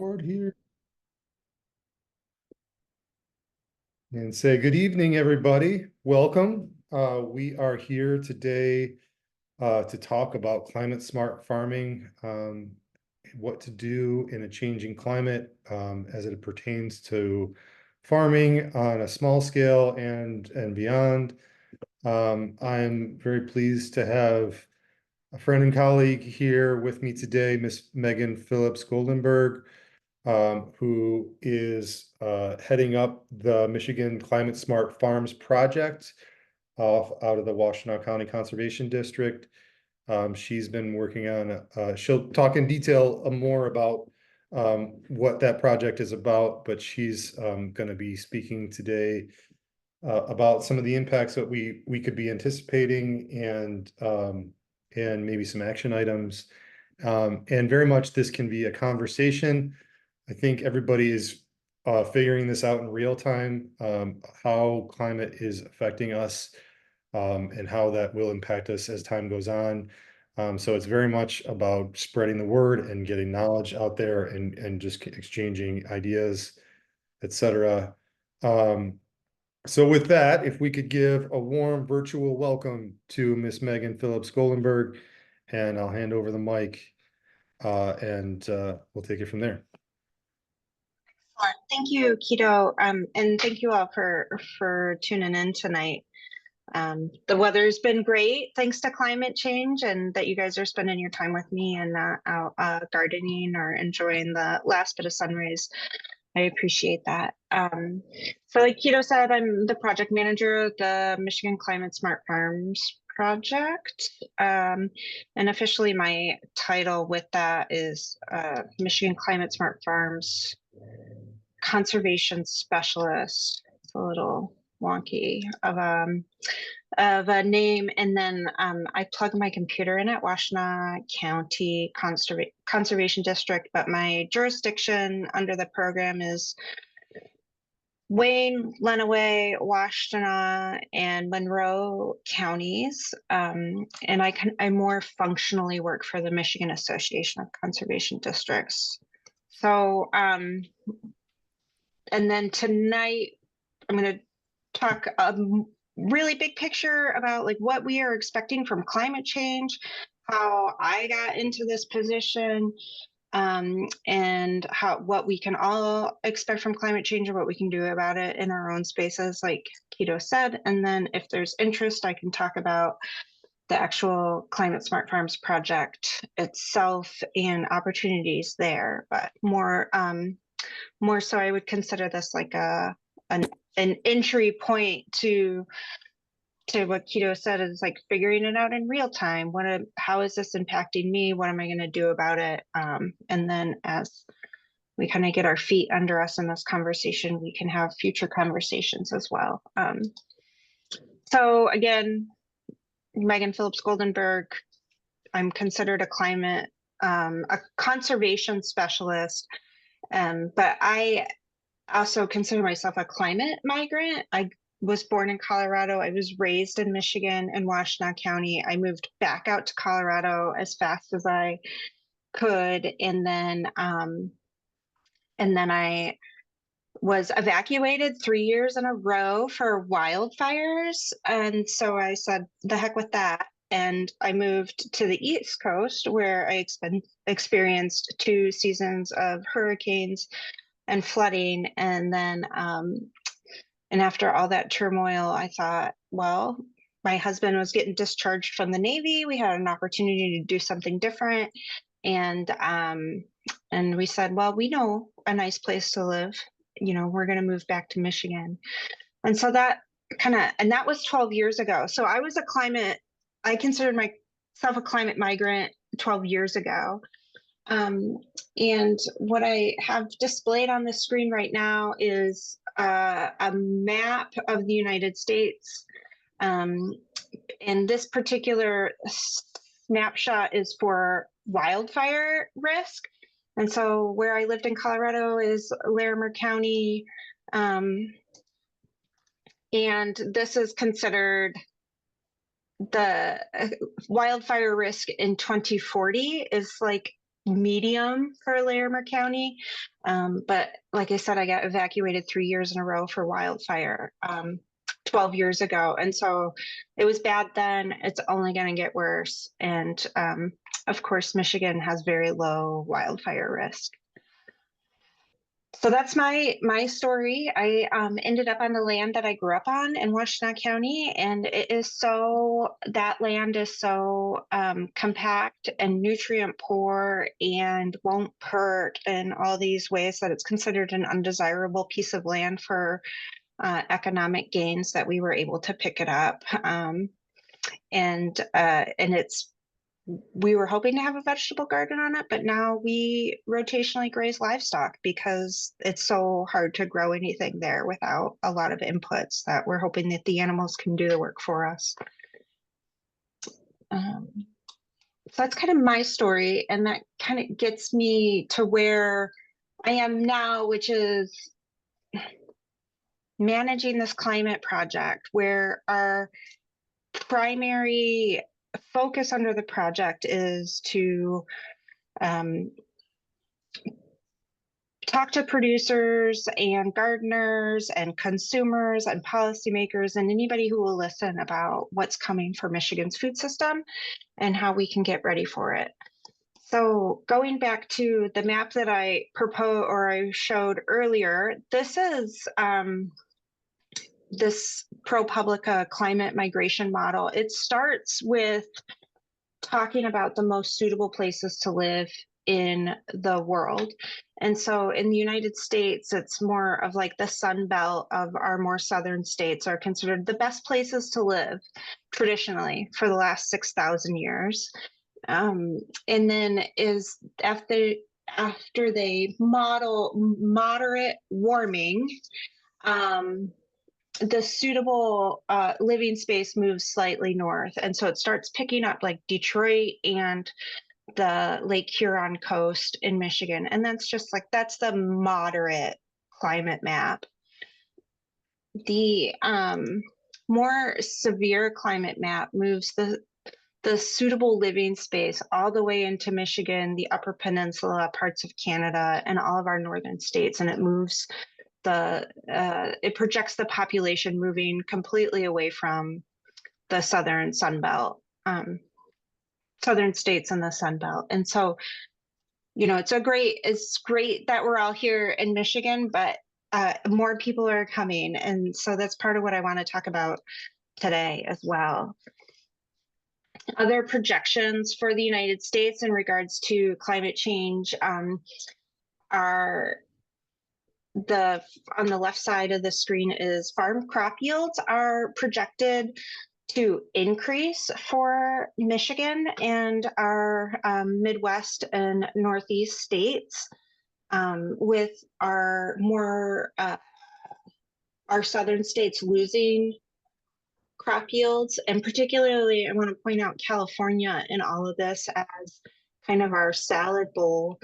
Board here and say good evening, everybody. Welcome. We are here today to talk about climate smart farming, what to do in a changing climate as it pertains to farming on a small scale and beyond. I'm very pleased to have a friend and colleague here with me today, Miss Megan Phillips Goldenberg, who is heading up the Michigan Climate Smart Farms project out of the Washtenaw County Conservation District. She's been working on, she'll talk in detail more about what that project is about, but she's going to be speaking today about some of the impacts that we could be anticipating and maybe some action items. And very much this can be a conversation. I think everybody is figuring this out in real time, how climate is affecting us, and how that will impact us as time goes on. So it's very much about spreading the word and getting knowledge out there and just exchanging ideas, etc. So with that, if we could give a warm virtual welcome to Miss Megan Phillips Goldenberg, and I'll hand over the mic, and we'll take it from there. Thank you, Keto, and thank you all for tuning in tonight. The weather's been great thanks to climate change, and that you guys are spending your time with me and not out gardening or enjoying the last bit of sun rays. I appreciate that. So like Keto said, I'm the project manager of the Michigan Climate Smart Farms project. And officially my title with that is Michigan Climate Smart Farms Conservation Specialist. It's a little wonky of a name. And then I plug my computer in at Washtenaw County Conservation District, but my jurisdiction under the program is Wayne, Lenawee, Washtenaw, and Monroe counties. And I more functionally work for the Michigan Association of Conservation Districts. So, and then tonight I'm going to talk really big picture about like what we are expecting from climate change, how I got into this position, and what we can all expect from climate change and what we can do about it in our own spaces, like Keto said. And then if there's interest, I can talk about the actual Climate Smart Farms project itself and opportunities there, but more so I would consider this like an entry point to what Keto said, is like figuring it out in real time. How is this impacting me? What am I going to do about it? And then as we kind of get our feet under us in this conversation, we can have future conversations as well. So again, Megan Phillips Goldenberg, I'm considered a conservation specialist, but I also consider myself a climate migrant. I was born in Colorado. I was raised in Michigan and Washtenaw County. I moved back out to Colorado as fast as I could, and then I was evacuated 3 years in a row for wildfires, and so I said, "The heck with that." And I moved to the East Coast, where I experienced 2 seasons of hurricanes and flooding. And then, and after all that turmoil, I thought, well, my husband was getting discharged from the Navy. We had an opportunity to do something different. And we said, well, we know a nice place to live. You know, we're going to move back to Michigan. And so that that was 12 years ago. So I considered myself a climate migrant 12 years ago. And what I have displayed on the screen right now is a map of the United States. And this particular snapshot is for wildfire risk. And so where I lived in Colorado is Larimer County. And this is considered the wildfire risk in 2040 is like medium for Larimer County. But like I said, I got evacuated 3 years in a row for wildfire 12 years ago. And so it was bad then. It's only going to get worse. And of course, Michigan has very low wildfire risk. So that's my story. I ended up on the land that I grew up on in Washtenaw County, and that land is so compact and nutrient poor and won't perk in all these ways that it's considered an undesirable piece of land for economic gains that we were able to pick it up. And we were hoping to have a vegetable garden on it, but now we rotationally graze livestock because it's so hard to grow anything there without a lot of inputs, that we're hoping that the animals can do the work for us. So that's kind of my story, and that kind of gets me to where I am now, which is managing this climate project, where our primary focus under the project is to talk to producers and gardeners and consumers and policymakers and anybody who will listen about what's coming for Michigan's food system and how we can get ready for it. So going back to the map that I showed earlier, this is this ProPublica climate migration model. It starts with talking about the most suitable places to live in the world. And so in the United States, it's more of like the Sun Belt of our more southern states are considered the best places to live traditionally for the last 6,000 years. And then is after they model moderate warming, the suitable living space moves slightly north. And so it starts picking up like Detroit and the Lake Huron coast in Michigan. And that's the moderate climate map. The more severe climate map moves the suitable living space all the way into Michigan, the Upper Peninsula, parts of Canada, and all of our northern states. And it moves it projects the population moving completely away from the southern Sun Belt, southern states in the Sun Belt. And so, it's great that we're all here in Michigan, but more people are coming. And so that's part of what I want to talk about today as well. Other projections for the United States in regards to climate change are on the left side of the screen is farm crop yields are projected to increase for Michigan and our Midwest and Northeast states, with our southern states losing crop yields. And particularly, I want to point out California in all of this as kind of our salad bowl.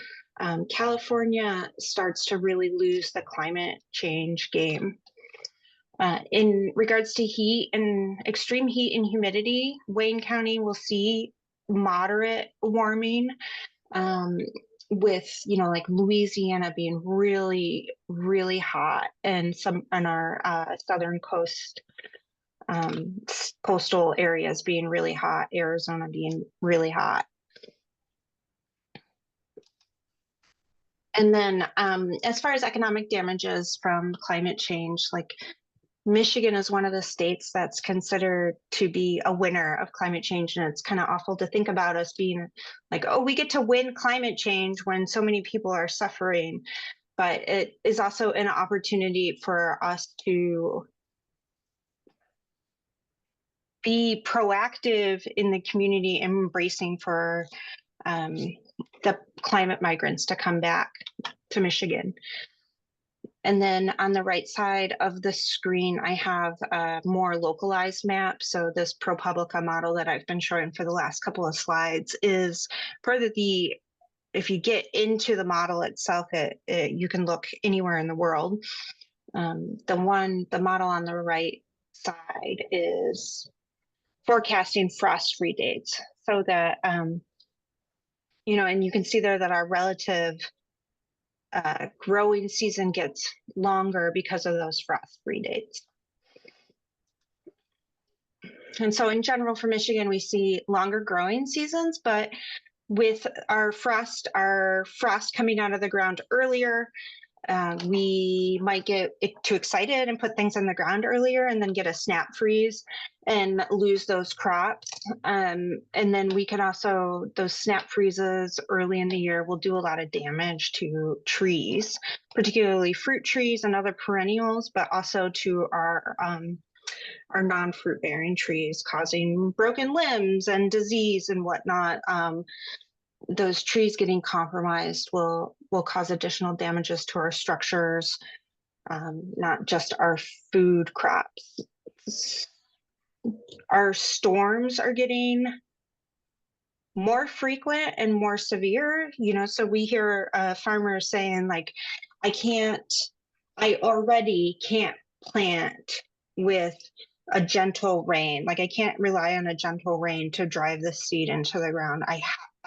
California starts to really lose the climate change game. In regards to heat and extreme heat and humidity, Wayne County will see moderate warming, with like Louisiana being really, really hot, and some on our southern coast, coastal areas being really hot, Arizona being really hot. And then as far as economic damages from climate change, like Michigan is one of the states that's considered to be a winner of climate change. And it's kind of awful to think about us being like, oh, we get to win climate change when so many people are suffering. But it is also an opportunity for us to be proactive in the community, embracing for the climate migrants to come back to Michigan. And then on the right side of the screen, I have a more localized map. So this ProPublica model that I've been showing for the last couple of slides is if you get into the model itself, you can look anywhere in the world. The model on the right side is forecasting frost-free dates. So that and you can see there that our relative growing season gets longer because of those frost-free dates. And so in general for Michigan, we see longer growing seasons, but with our frost coming out of the ground earlier, we might get too excited and put things in the ground earlier and then get a snap freeze and lose those crops. And then we can also, those snap freezes early in the year will do a lot of damage to trees, particularly fruit trees and other perennials, but also to our non-fruit bearing trees, causing broken limbs and disease and whatnot. Those trees getting compromised will cause additional damages to our structures, not just our food crops. Our storms are getting more frequent and more severe, so we hear farmers saying like, I already can't plant with a gentle rain. Like I can't rely on a gentle rain to drive the seed into the ground. I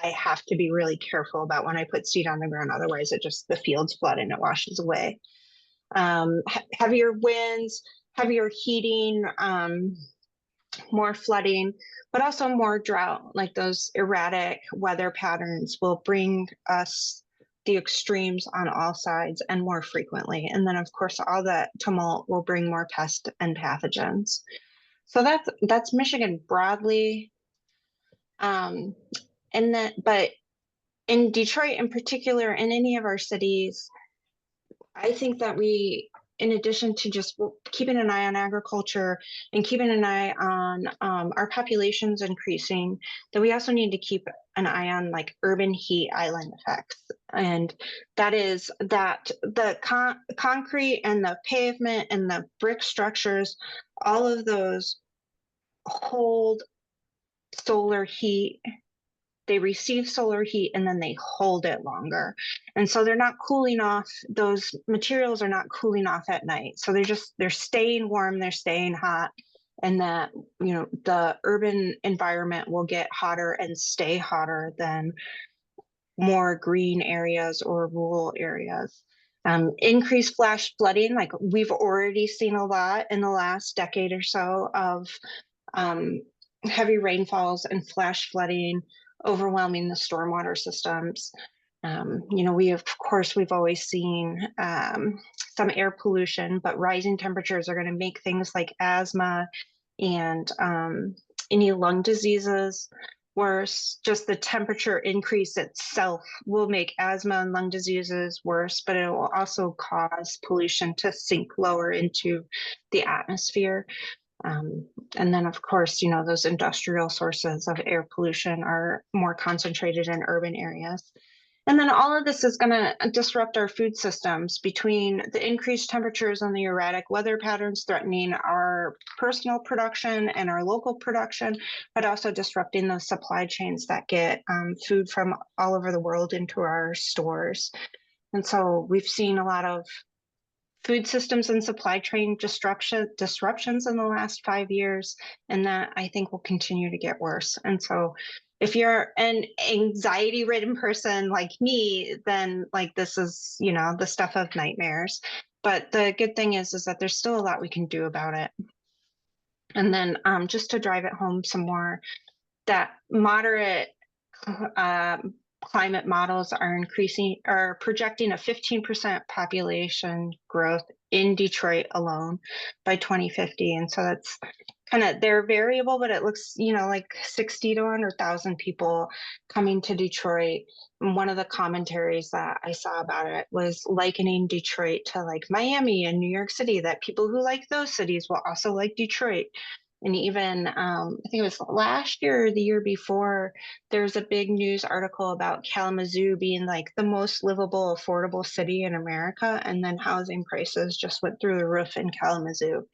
have to be really careful about when I put seed on the ground. Otherwise, the fields flood and it washes away. Heavier winds, heavier heating, more flooding, but also more drought. Like those erratic weather patterns will bring us the extremes on all sides and more frequently. And then, of course, all that tumult will bring more pests and pathogens. So that's Michigan broadly. But in Detroit in particular, in any of our cities, I think that we, in addition to just keeping an eye on agriculture and keeping an eye on our populations increasing, that we also need to keep an eye on like urban heat island effects. And that is that the concrete and the pavement and the brick structures, all of those hold solar heat. They receive solar heat and then they hold it longer. And so they're not cooling off, those materials are not cooling off at night. So they're staying warm, they're staying hot. And that, the urban environment will get hotter and stay hotter than more green areas or rural areas. Increased flash flooding, like we've already seen a lot in the last decade or so of heavy rainfalls and flash flooding overwhelming the stormwater systems. We've always seen some air pollution, but rising temperatures are going to make things like asthma and any lung diseases worse. Just the temperature increase itself will make asthma and lung diseases worse, but it will also cause pollution to sink lower into the atmosphere. And then, of course, those industrial sources of air pollution are more concentrated in urban areas. And then all of this is going to disrupt our food systems between the increased temperatures and the erratic weather patterns threatening our personal production and our local production, but also disrupting those supply chains that get food from all over the world into our stores. And so we've seen a lot of food systems and supply chain disruptions in the last 5 years, and that I think will continue to get worse. And so if you're an anxiety-ridden person like me, then like this is, the stuff of nightmares. But the good thing is that there's still a lot we can do about it. And then just to drive it home some more, that moderate climate models are projecting a 15% population growth in Detroit alone by 2050. And so that's they're variable, but it looks, like 60 to 100,000 people coming to Detroit. And one of the commentaries that I saw about it was likening Detroit to like Miami and New York City, that people who like those cities will also like Detroit. And even, I think it was last year or the year before, there was a big news article about Kalamazoo being like the most livable, affordable city in America. And then housing prices just went through the roof in Kalamazoo,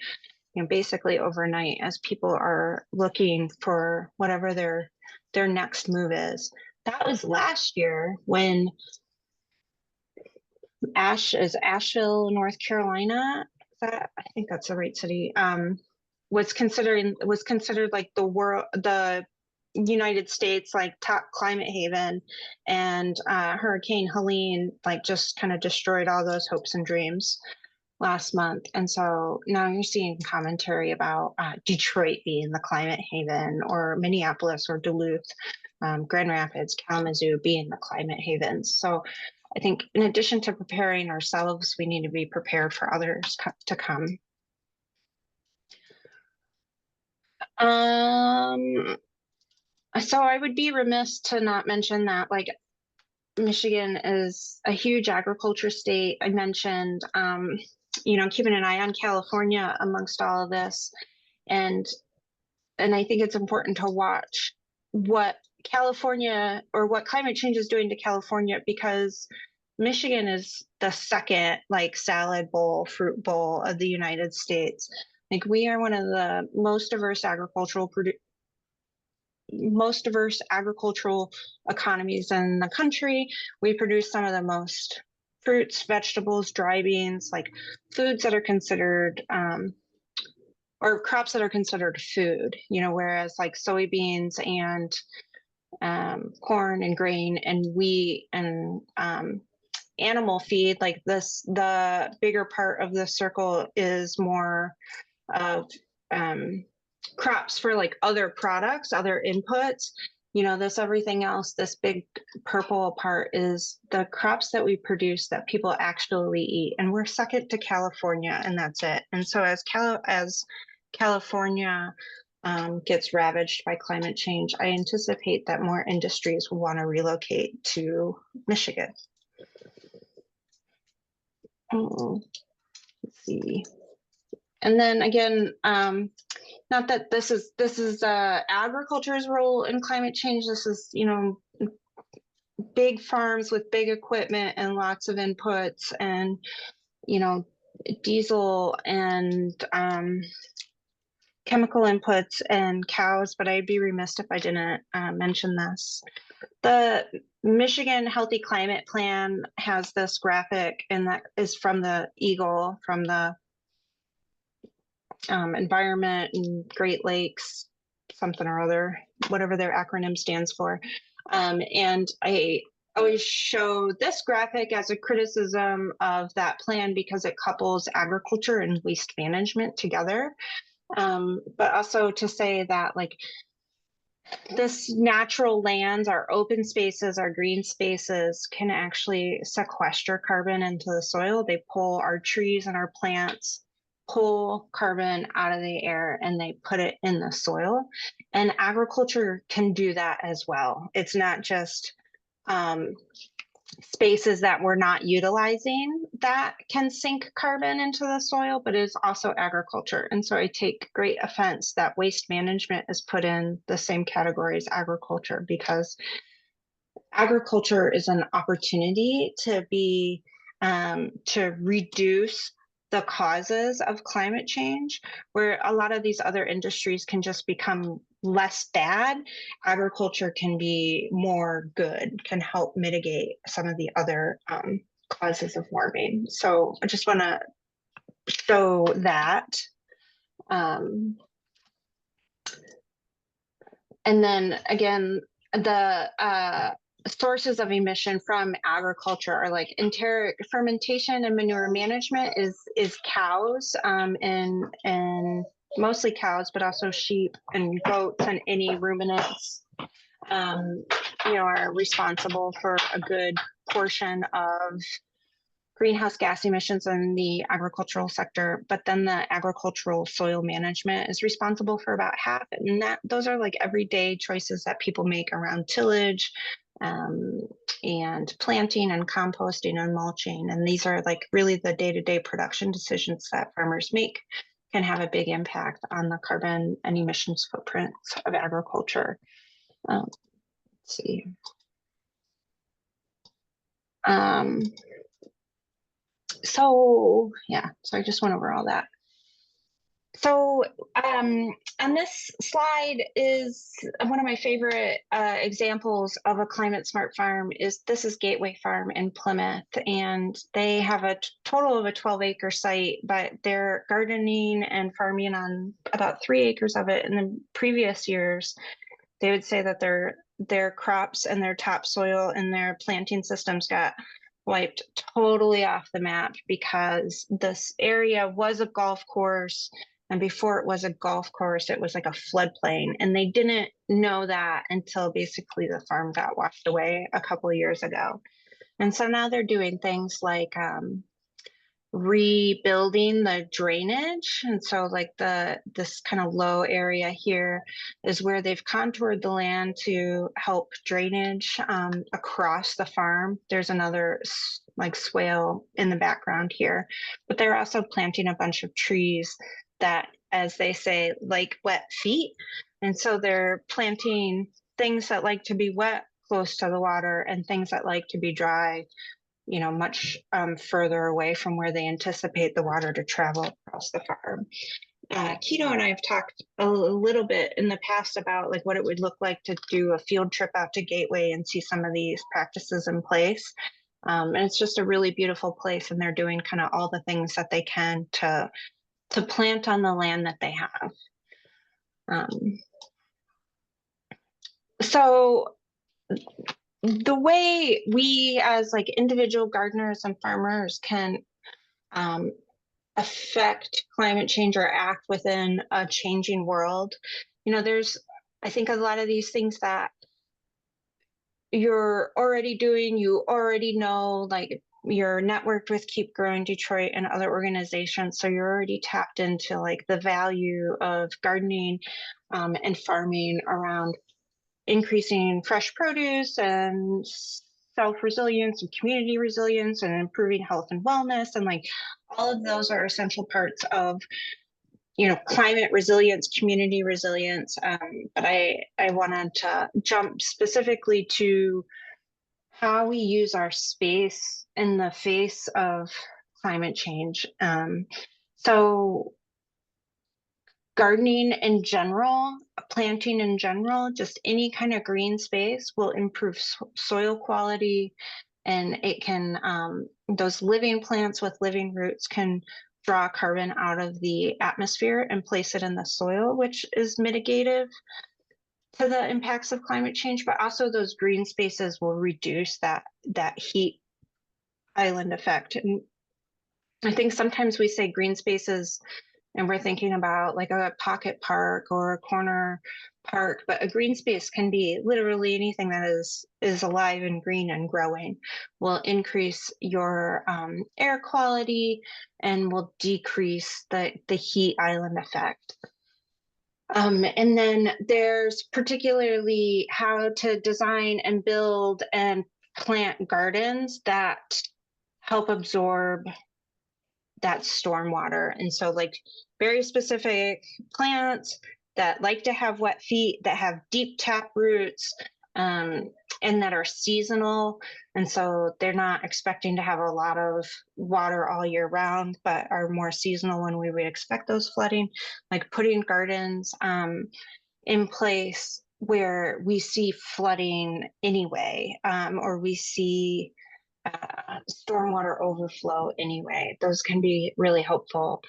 basically overnight, as people are looking for whatever their next move is. That was last year when Asheville, North Carolina. I think that's the right city. Was considered like the United States like top climate haven, and Hurricane Helene like just kind of destroyed all those hopes and dreams last month. And so now you're seeing commentary about Detroit being the climate haven, or Minneapolis or Duluth, Grand Rapids, Kalamazoo being the climate havens. So I think in addition to preparing ourselves, we need to be prepared for others to come. So I would be remiss to not mention that like Michigan is a huge agriculture state. I mentioned, keeping an eye on California amongst all of this. And I think it's important to watch what California or what climate change is doing to California, because Michigan is the second like salad bowl, fruit bowl of the United States. Like we are one of the most diverse agricultural economies in the country. We produce some of the most fruits, vegetables, dry beans, like foods that are considered or crops that are considered food, whereas like soybeans and corn and grain and wheat and animal feed, like this, the bigger part of the circle is more of crops for like other products, other inputs. This everything else, this big purple part is the crops that we produce that people actually eat. And we're second to California, and that's it. And so as California gets ravaged by climate change, I anticipate that more industries will want to relocate to Michigan. Let's see. And then again, not that this is agriculture's role in climate change. This is, big farms with big equipment and lots of inputs and, diesel and chemical inputs and cows, but I'd be remiss if I didn't mention this. The Michigan Healthy Climate Plan has this graphic, and that is from the Eagle, from the Environment and Great Lakes, something or other, whatever their acronym stands for. And I always show this graphic as a criticism of that plan because it couples agriculture and waste management together. But also to say that like this natural lands, our open spaces, our green spaces can actually sequester carbon into the soil. They pull our trees and our plants, pull carbon out of the air, and they put it in the soil. And agriculture can do that as well. It's not just spaces that we're not utilizing that can sink carbon into the soil, but it's also agriculture. And so I take great offense that waste management is put in the same category as agriculture, because agriculture is an opportunity to be to reduce the causes of climate change, where a lot of these other industries can just become less bad. Agriculture can be more good, can help mitigate some of the other causes of warming. So I just want to show that. And then again, the sources of emission from agriculture are like enteric fermentation and manure management is cows, and mostly cows, but also sheep and goats and any ruminants, are responsible for a good portion of greenhouse gas emissions in the agricultural sector. But then the agricultural soil management is responsible for about half. And those are like everyday choices that people make around tillage, and planting and composting and mulching. And these are like really the day-to-day production decisions that farmers make can have a big impact on the carbon and emissions footprints of agriculture. Let's see. So I just went over all that. So on this slide is one of my favorite examples of a climate smart farm. This is Gateway Farm in Plymouth, and they have a total of a 12-acre site, but they're gardening and farming on about 3 acres of it in the previous years. they would say that their crops and their topsoil and their planting systems got wiped totally off the map because this area was a golf course. And before it was a golf course, it was like a floodplain. And they didn't know that until basically the farm got washed away a couple of years ago. And so now they're doing things like rebuilding the drainage. And so like this kind of low area here is where they've contoured the land to help drainage across the farm. There's another like swale in the background here, but they're also planting a bunch of trees that, as they say, like wet feet. And so they're planting things that like to be wet close to the water and things that like to be dry, much further away from where they anticipate the water to travel across the farm. Keto and I have talked a little bit in the past about like what it would look like to do a field trip out to Gateway and see some of these practices in place. And it's just a really beautiful place, and they're doing kind of all the things that they can to plant on the land that they have. So the way we as like individual gardeners and farmers can affect climate change or act within a changing world, there's, I think, a lot of these things that you're already doing, you already know, like you're networked with Keep Growing Detroit and other organizations, so you're already tapped into like the value of gardening and farming around increasing fresh produce and self-resilience and community resilience and improving health and wellness. And like all of those are essential parts of, climate resilience, community resilience. But I wanted to jump specifically to how we use our space in the face of climate change. So gardening in general, planting in general, just any kind of green space will improve soil quality, and it can, those living plants with living roots can draw carbon out of the atmosphere and place it in the soil, which is mitigative to the impacts of climate change. But also those green spaces will reduce that heat island effect. And I think sometimes we say green spaces and we're thinking about like a pocket park or a corner park, but a green space can be literally anything that is alive and green and growing. Will increase your air quality and will decrease the heat island effect. And then there's particularly how to design and build and plant gardens that help absorb that stormwater. And so like very specific plants that like to have wet feet, that have deep tap roots, and that are seasonal. And so they're not expecting to have a lot of water all year round, but are more seasonal when we would expect those flooding, like putting gardens in place where we see flooding anyway, or we see stormwater overflow anyway. Those can be really helpful.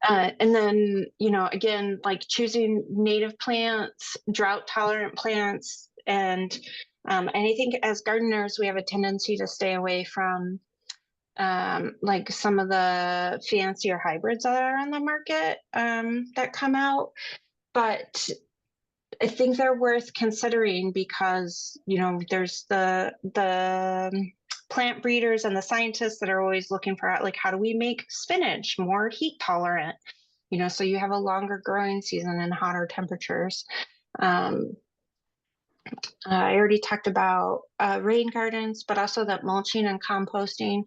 And then, again, like choosing native plants, drought tolerant plants. And I think as gardeners, we have a tendency to stay away from like some of the fancier hybrids that are on the market that come out. But I think they're worth considering because, there's the plant breeders and the scientists that are always looking for like, how do we make spinach more heat tolerant? So you have a longer growing season and hotter temperatures. I already talked about rain gardens, but also that mulching and composting,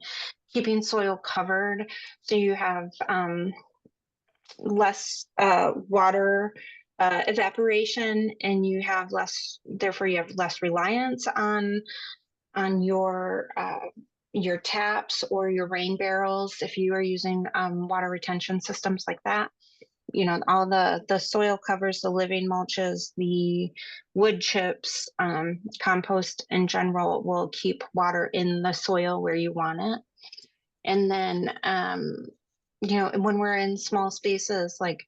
keeping soil covered so you have less water evaporation, and you have therefore you have less reliance on your taps or your rain barrels if you are using water retention systems like that. All the soil covers, the living mulches, the wood chips, compost in general will keep water in the soil where you want it. And then when we're in small spaces, like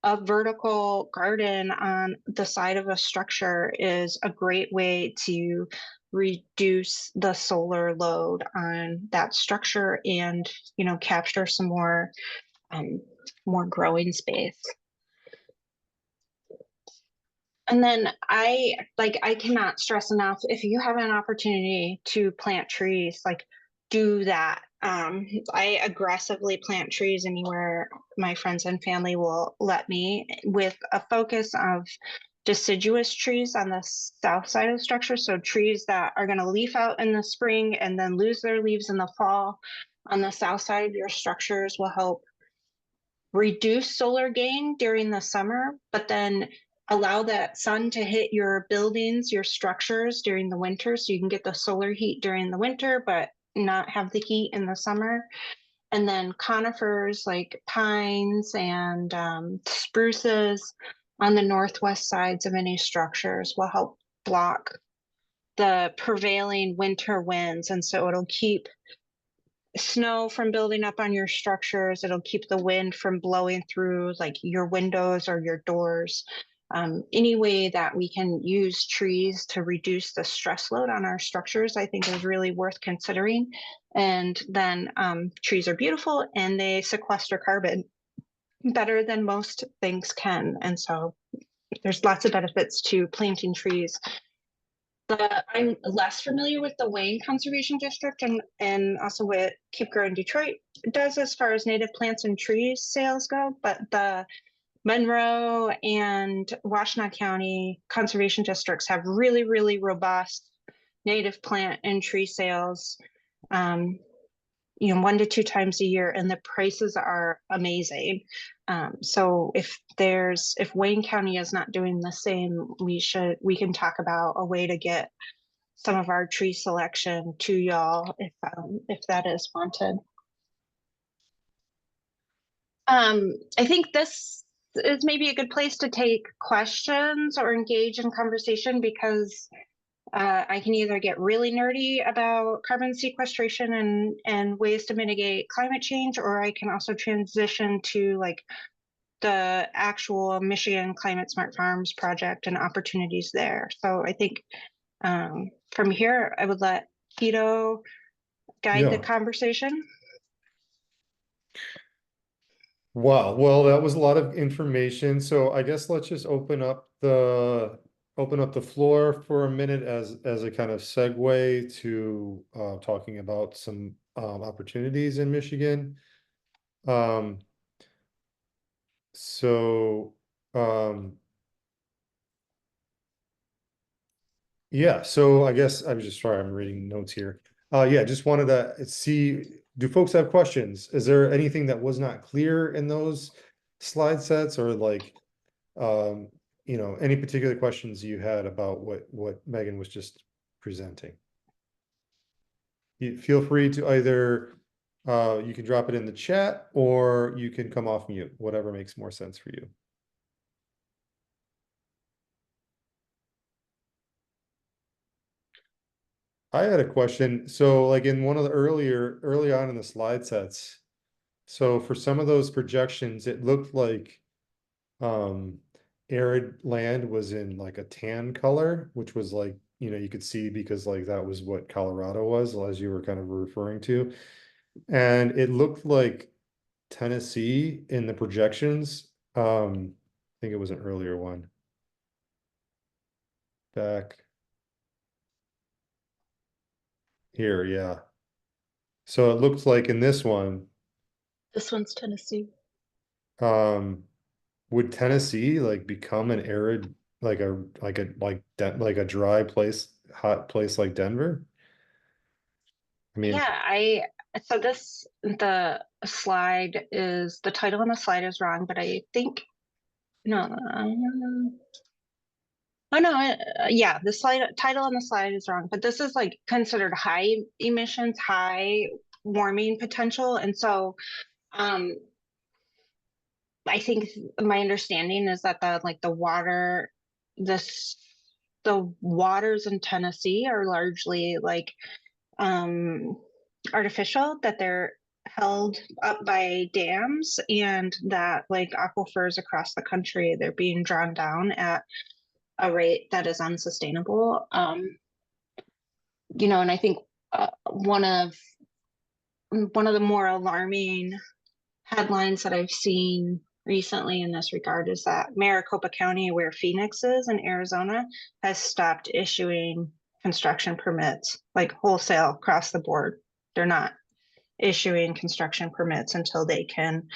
a vertical garden on the side of a structure is a great way to reduce the solar load on that structure and, capture some um, more growing space. And then I cannot stress enough, if you have an opportunity to plant trees, like do that. I aggressively plant trees anywhere my friends and family will let me, with a focus of deciduous trees on the south side of the structure. So trees that are going to leaf out in the spring and then lose their leaves in the fall on the south side of your structures will help reduce solar gain during the summer, but then allow that sun to hit your buildings, your structures during the winter, so you can get the solar heat during the winter, but not have the heat in the summer. And then conifers like pines and spruces on the northwest sides of any structures will help block the prevailing winter winds. And so it'll keep snow from building up on your structures. It'll keep the wind from blowing through like your windows or your doors. Any way that we can use trees to reduce the stress load on our structures, I think is really worth considering. And then trees are beautiful and they sequester carbon better than most things can. And so there's lots of benefits to planting trees. I'm less familiar with the Wayne Conservation District and also what Keep Growing Detroit does as far as native plants and trees sales go, but the Monroe and Washtenaw County Conservation Districts have really, really robust native plant and tree sales, 1 to 2 times a year, and the prices are amazing. So if Wayne County is not doing the same, we can talk about a way to get some of our tree selection to y'all if that is wanted. I think this is maybe a good place to take questions or engage in conversation, because I can either get really nerdy about carbon sequestration and ways to mitigate climate change, or I can also transition to like the actual Michigan Climate Smart Farms project and opportunities there. So I think from here, I would let Keto guide the Yeah. conversation. Wow. Well, that was a lot of information. So I guess let's just open up the floor for a minute as a kind of segue to talking about some opportunities in Michigan. Um, so yeah, so I guess I'm just sorry, I'm reading notes here. Yeah, just wanted to see, do folks have questions? Is there anything that was not clear in those slide sets, or like any particular questions you had about what Megan was just presenting? You feel free to either you can drop it in the chat, or you can come off mute, whatever makes more sense for you. I had a question. So like in one of the early on in the slide sets, so for some of those projections, it looked like um arid land was in like a tan color, which was like, you could see because like that was what Colorado was, as you were kind of referring to. And it looked like Tennessee in the projections. I think it was an earlier one. Back here, yeah. So it looks like in this one, This one's Tennessee. um, would Tennessee like become an arid, like a dry place, hot place like Denver? I mean, Yeah, so the slide is, the title on the slide is wrong, but I think, no, oh no, yeah, the title on the slide is wrong, but this is like considered high emissions, high warming potential. And so, um, I think my understanding is that this, the waters in Tennessee are largely like, um, artificial, that they're held up by dams, and that like aquifers across the country, they're being drawn down at a rate that is unsustainable. And I think one of the more alarming headlines that I've seen recently in this regard is that Maricopa County, where Phoenix is in Arizona, has stopped issuing construction permits, like wholesale across the board. They're not issuing construction permits until they can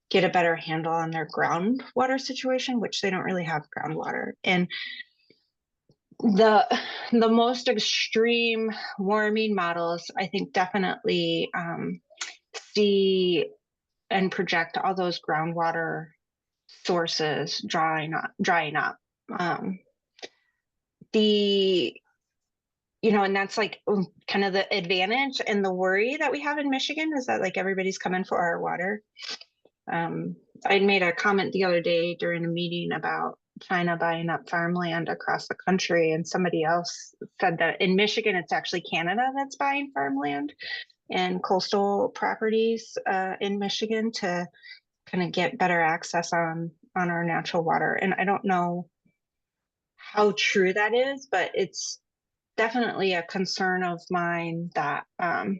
get a better handle on their groundwater situation, which they don't really have groundwater. And the most extreme warming models, I think, definitely see and project all those groundwater sources drying up. Um, the and that's like kind of the advantage and the worry that we have in Michigan is that like everybody's coming for our water. I made a comment the other day during a meeting about China buying up farmland across the country, and somebody else said that in Michigan it's actually Canada that's buying farmland and coastal properties in Michigan to kind of get better access on our natural water. And I don't know how true that is, but it's definitely a concern of mine that the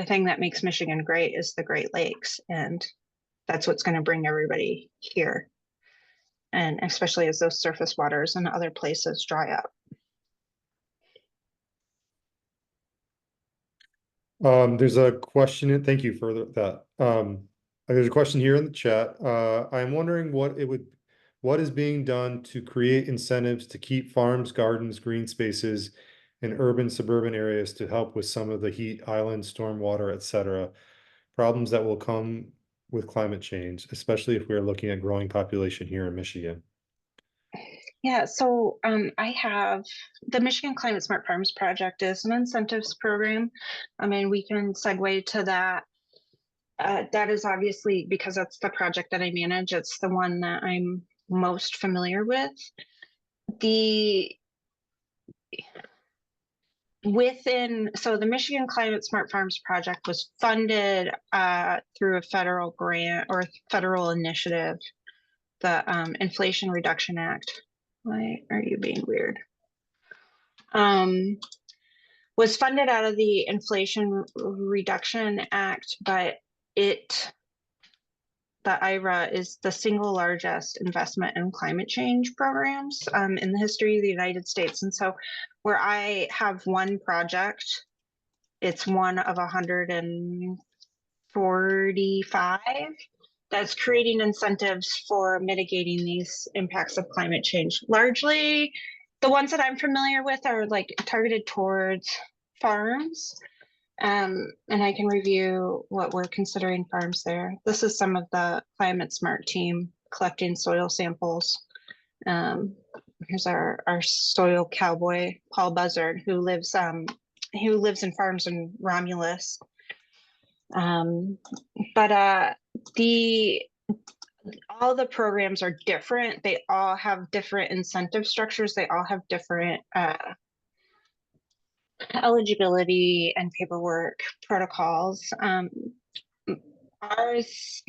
thing that makes Michigan great is the Great Lakes, and that's what's going to bring everybody here. And especially as those surface waters and other places dry up. There's a question, thank you for that. There's a question here in the chat. I'm wondering what is being done to create incentives to keep farms, gardens, green spaces in urban, suburban areas to help with some of the heat island, stormwater, etc. problems that will come with climate change, especially if we're looking at growing population here in Michigan. Yeah, so I have the Michigan Climate Smart Farms Project is an incentives program. I mean, we can segue to that. That is obviously because that's the project that I manage. It's the one that I'm most familiar with. The the Michigan Climate Smart Farms Project was funded through a federal grant or federal initiative, the Inflation Reduction Act. Why are you being weird? Was funded out of the Inflation Reduction Act, but the IRA is the single largest investment in climate change programs in the history of the United States. And so where I have one project, it's one of 145 that's creating incentives for mitigating these impacts of climate change. Largely, the ones that I'm familiar with are like targeted towards farms. And I can review what we're considering farms there. This is some of the Climate Smart team collecting soil samples. Here's our soil cowboy, Paul Buzzard, who lives in farms in Romulus. But all the programs are different. They all have different incentive structures. They all have different eligibility and paperwork protocols. Ours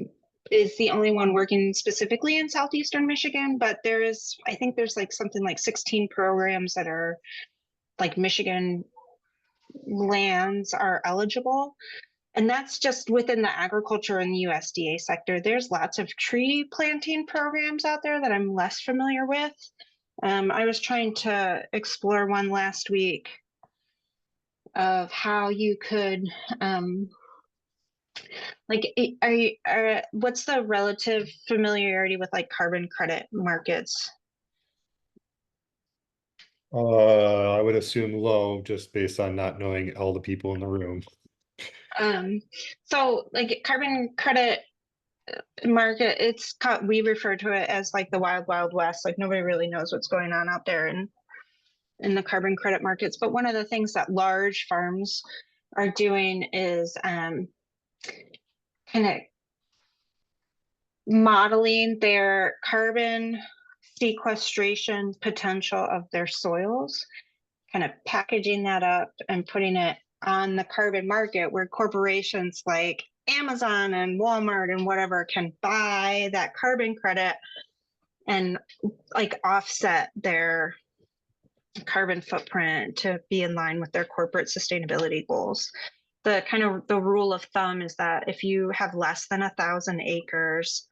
is the only one working specifically in southeastern Michigan, but I think there's like something like 16 programs that are like Michigan lands are eligible. And that's just within the agriculture and the USDA sector. There's lots of tree planting programs out there that I'm less familiar with. I was trying to explore one last week of how you could what's the relative familiarity with like carbon credit markets? I would assume low, just based on not knowing all the people in the room. So like carbon credit market, we refer to it as like the wild west. Like nobody really knows what's going on out there in the carbon credit markets. But one of the things that large farms are doing is kind of modeling their carbon sequestration potential of their soils, kind of packaging that up and putting it on the carbon market where corporations like Amazon and Walmart and whatever can buy that carbon credit and like offset their carbon footprint to be in line with their corporate sustainability goals. The kind of the rule of thumb is that if you have less than 1,000 acres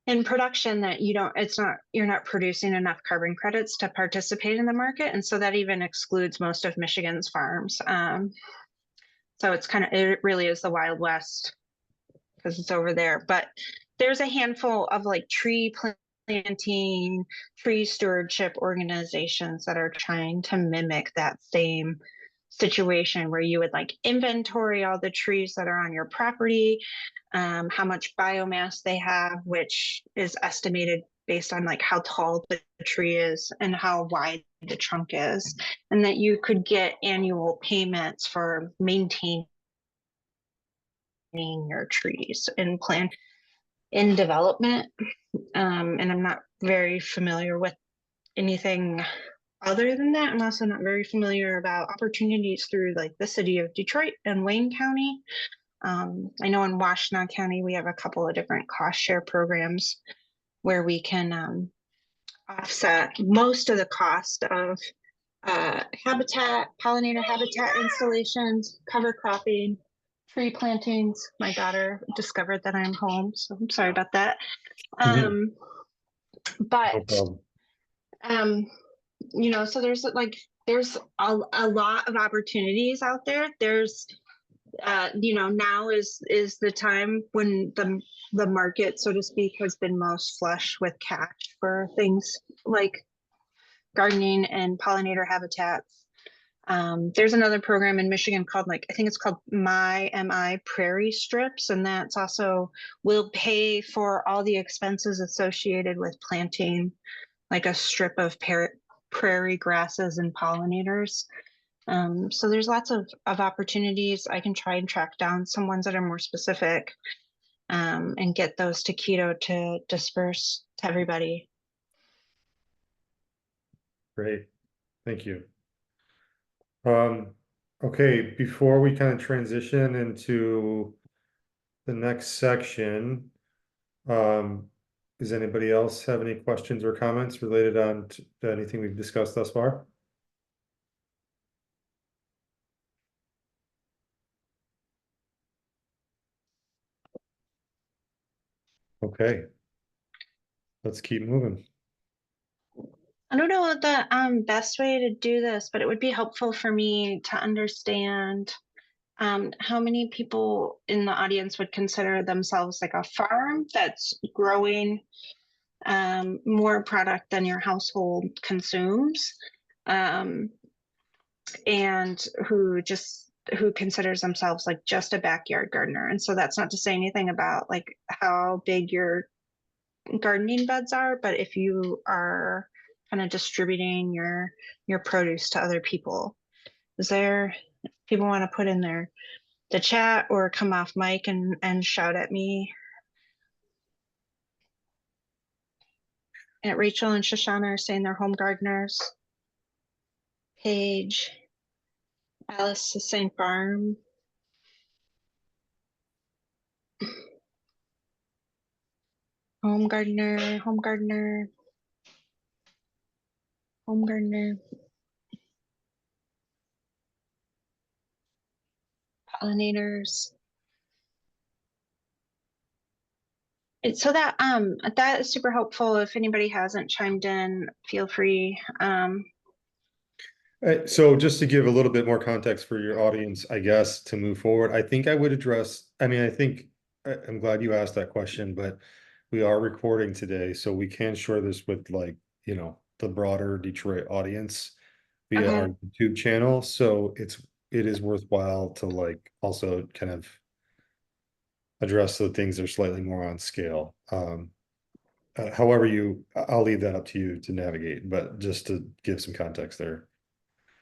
in production, that you're not producing enough carbon credits to participate in the market. And so that even excludes most of Michigan's farms. So it really is the Wild West because it's over there. But there's a handful of like tree planting, tree stewardship organizations that are trying to mimic that same situation where you would like inventory all the trees that are on your property, how much biomass they have, which is estimated based on like how tall the tree is and how wide the trunk is, and that you could get annual payments for maintaining your trees and plan in development. And I'm not very familiar with anything other than that. I'm also not very familiar about opportunities through like the city of Detroit and Wayne County. I know in Washtenaw County, we have a couple of different cost share programs where we can offset most of the cost of pollinator habitat installations, cover cropping, tree plantings. My daughter discovered that I'm home, so I'm sorry about that. No But problem. so there's a lot of opportunities out there. There's now is the time when the market, so to speak, has been most flush with cash for things like gardening and pollinator habitats. There's another program in Michigan called I think it's called MI Prairie Strips, and that's also will pay for all the expenses associated with planting like a strip of prairie grasses and pollinators. So there's lots of opportunities. I can try and track down some ones that are more specific, and get those to Keto to disperse to everybody. Great. Thank you. Okay, before we kind of transition into the next section, does anybody else have any questions or comments related to anything we've discussed thus far? Okay, let's keep moving. I don't know the best way to do this, but it would be helpful for me to understand how many people in the audience would consider themselves like a farm that's growing more product than your household consumes, and who considers themselves like just a backyard gardener. And so that's not to say anything about like how big your gardening beds are, but if you are kind of distributing your produce to other people, is there people want to put in the chat or come off mic and shout at me? And Rachel and Shoshana are saying they're home gardeners. Paige, Alice is saying farm. Home gardener, home gardener, home gardener. Pollinators. So that is super helpful. If anybody hasn't chimed in, feel free. So just to give a little bit more context for your audience, I guess, to move forward, I think I would address, I'm glad you asked that question, but we are recording today, so we can share this with the broader Detroit audience via our YouTube channel. So it is worthwhile to also kind of address the things that are slightly more on scale. However, I'll leave that up to you to navigate, but just to give some context there.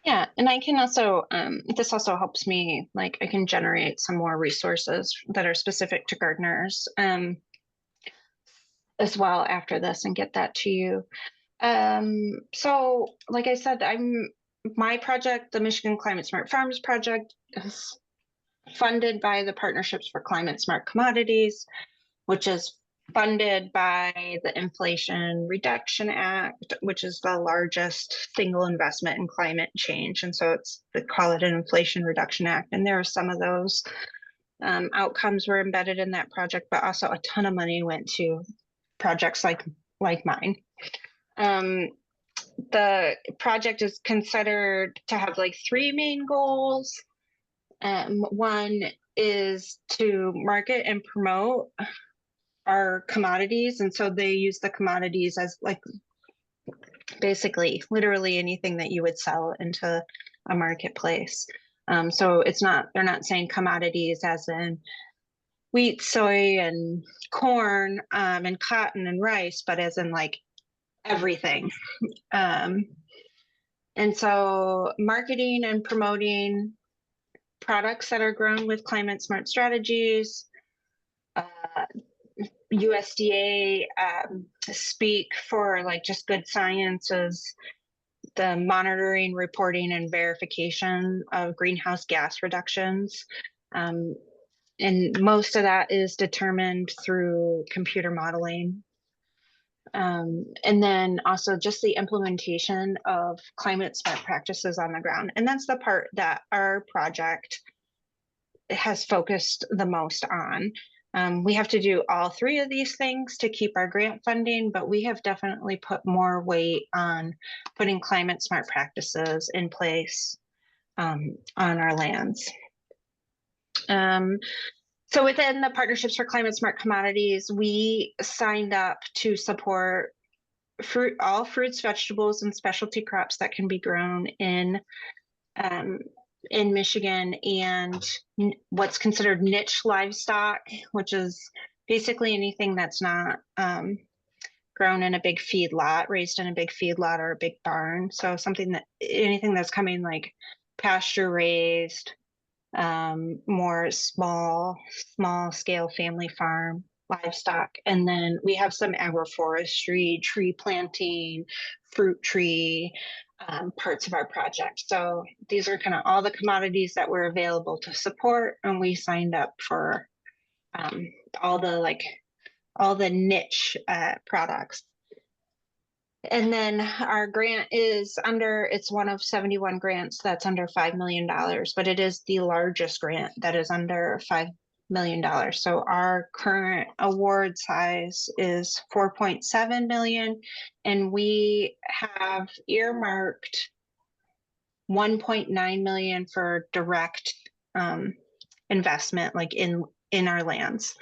Yeah, and I can also, this also helps me, like I can generate some more resources that are specific to gardeners as well after this and get that to you. So like I said, my project, the Michigan Climate Smart Farms project, is funded by the Partnerships for Climate Smart Commodities, which is funded by the Inflation Reduction Act, which is the largest single investment in climate change. And so they call it an Inflation Reduction Act. And there are some of those outcomes were embedded in that project, but also a ton of money went to projects like mine. The project is considered to have like three main goals. One is to market and promote our commodities. And so they use the commodities as like basically literally anything that you would sell into a marketplace. So they're not saying commodities as in wheat, soy, and corn, and cotton and rice, but as in like everything. And so marketing and promoting products that are grown with climate smart strategies, USDA speak for like just good science is the monitoring, reporting, and verification of greenhouse gas reductions. And most of that is determined through computer modeling. And then also just the implementation of climate smart practices on the ground. And that's the part that our project has focused the most on. We have to do all three of these things to keep our grant funding, but we have definitely put more weight on putting climate smart practices in place on our lands. So within the Partnerships for Climate Smart Commodities, we signed up to support all fruits, vegetables, and specialty crops that can be grown in Michigan, and what's considered niche livestock, which is basically anything that's not grown in a big feed lot, raised in a big feed lot or a big barn. So anything that's coming like pasture raised, more small scale family farm livestock. And then we have some agroforestry, tree planting, fruit tree parts of our project. So these are kind of all the commodities that were available to support, and we signed up for all the niche products. And then our grant it's one of 71 grants that's under $5 million, but it is the largest grant that is under $5 million. So our current award size is 4.7 million, and we have earmarked 1.9 million for direct investment, like in our lands.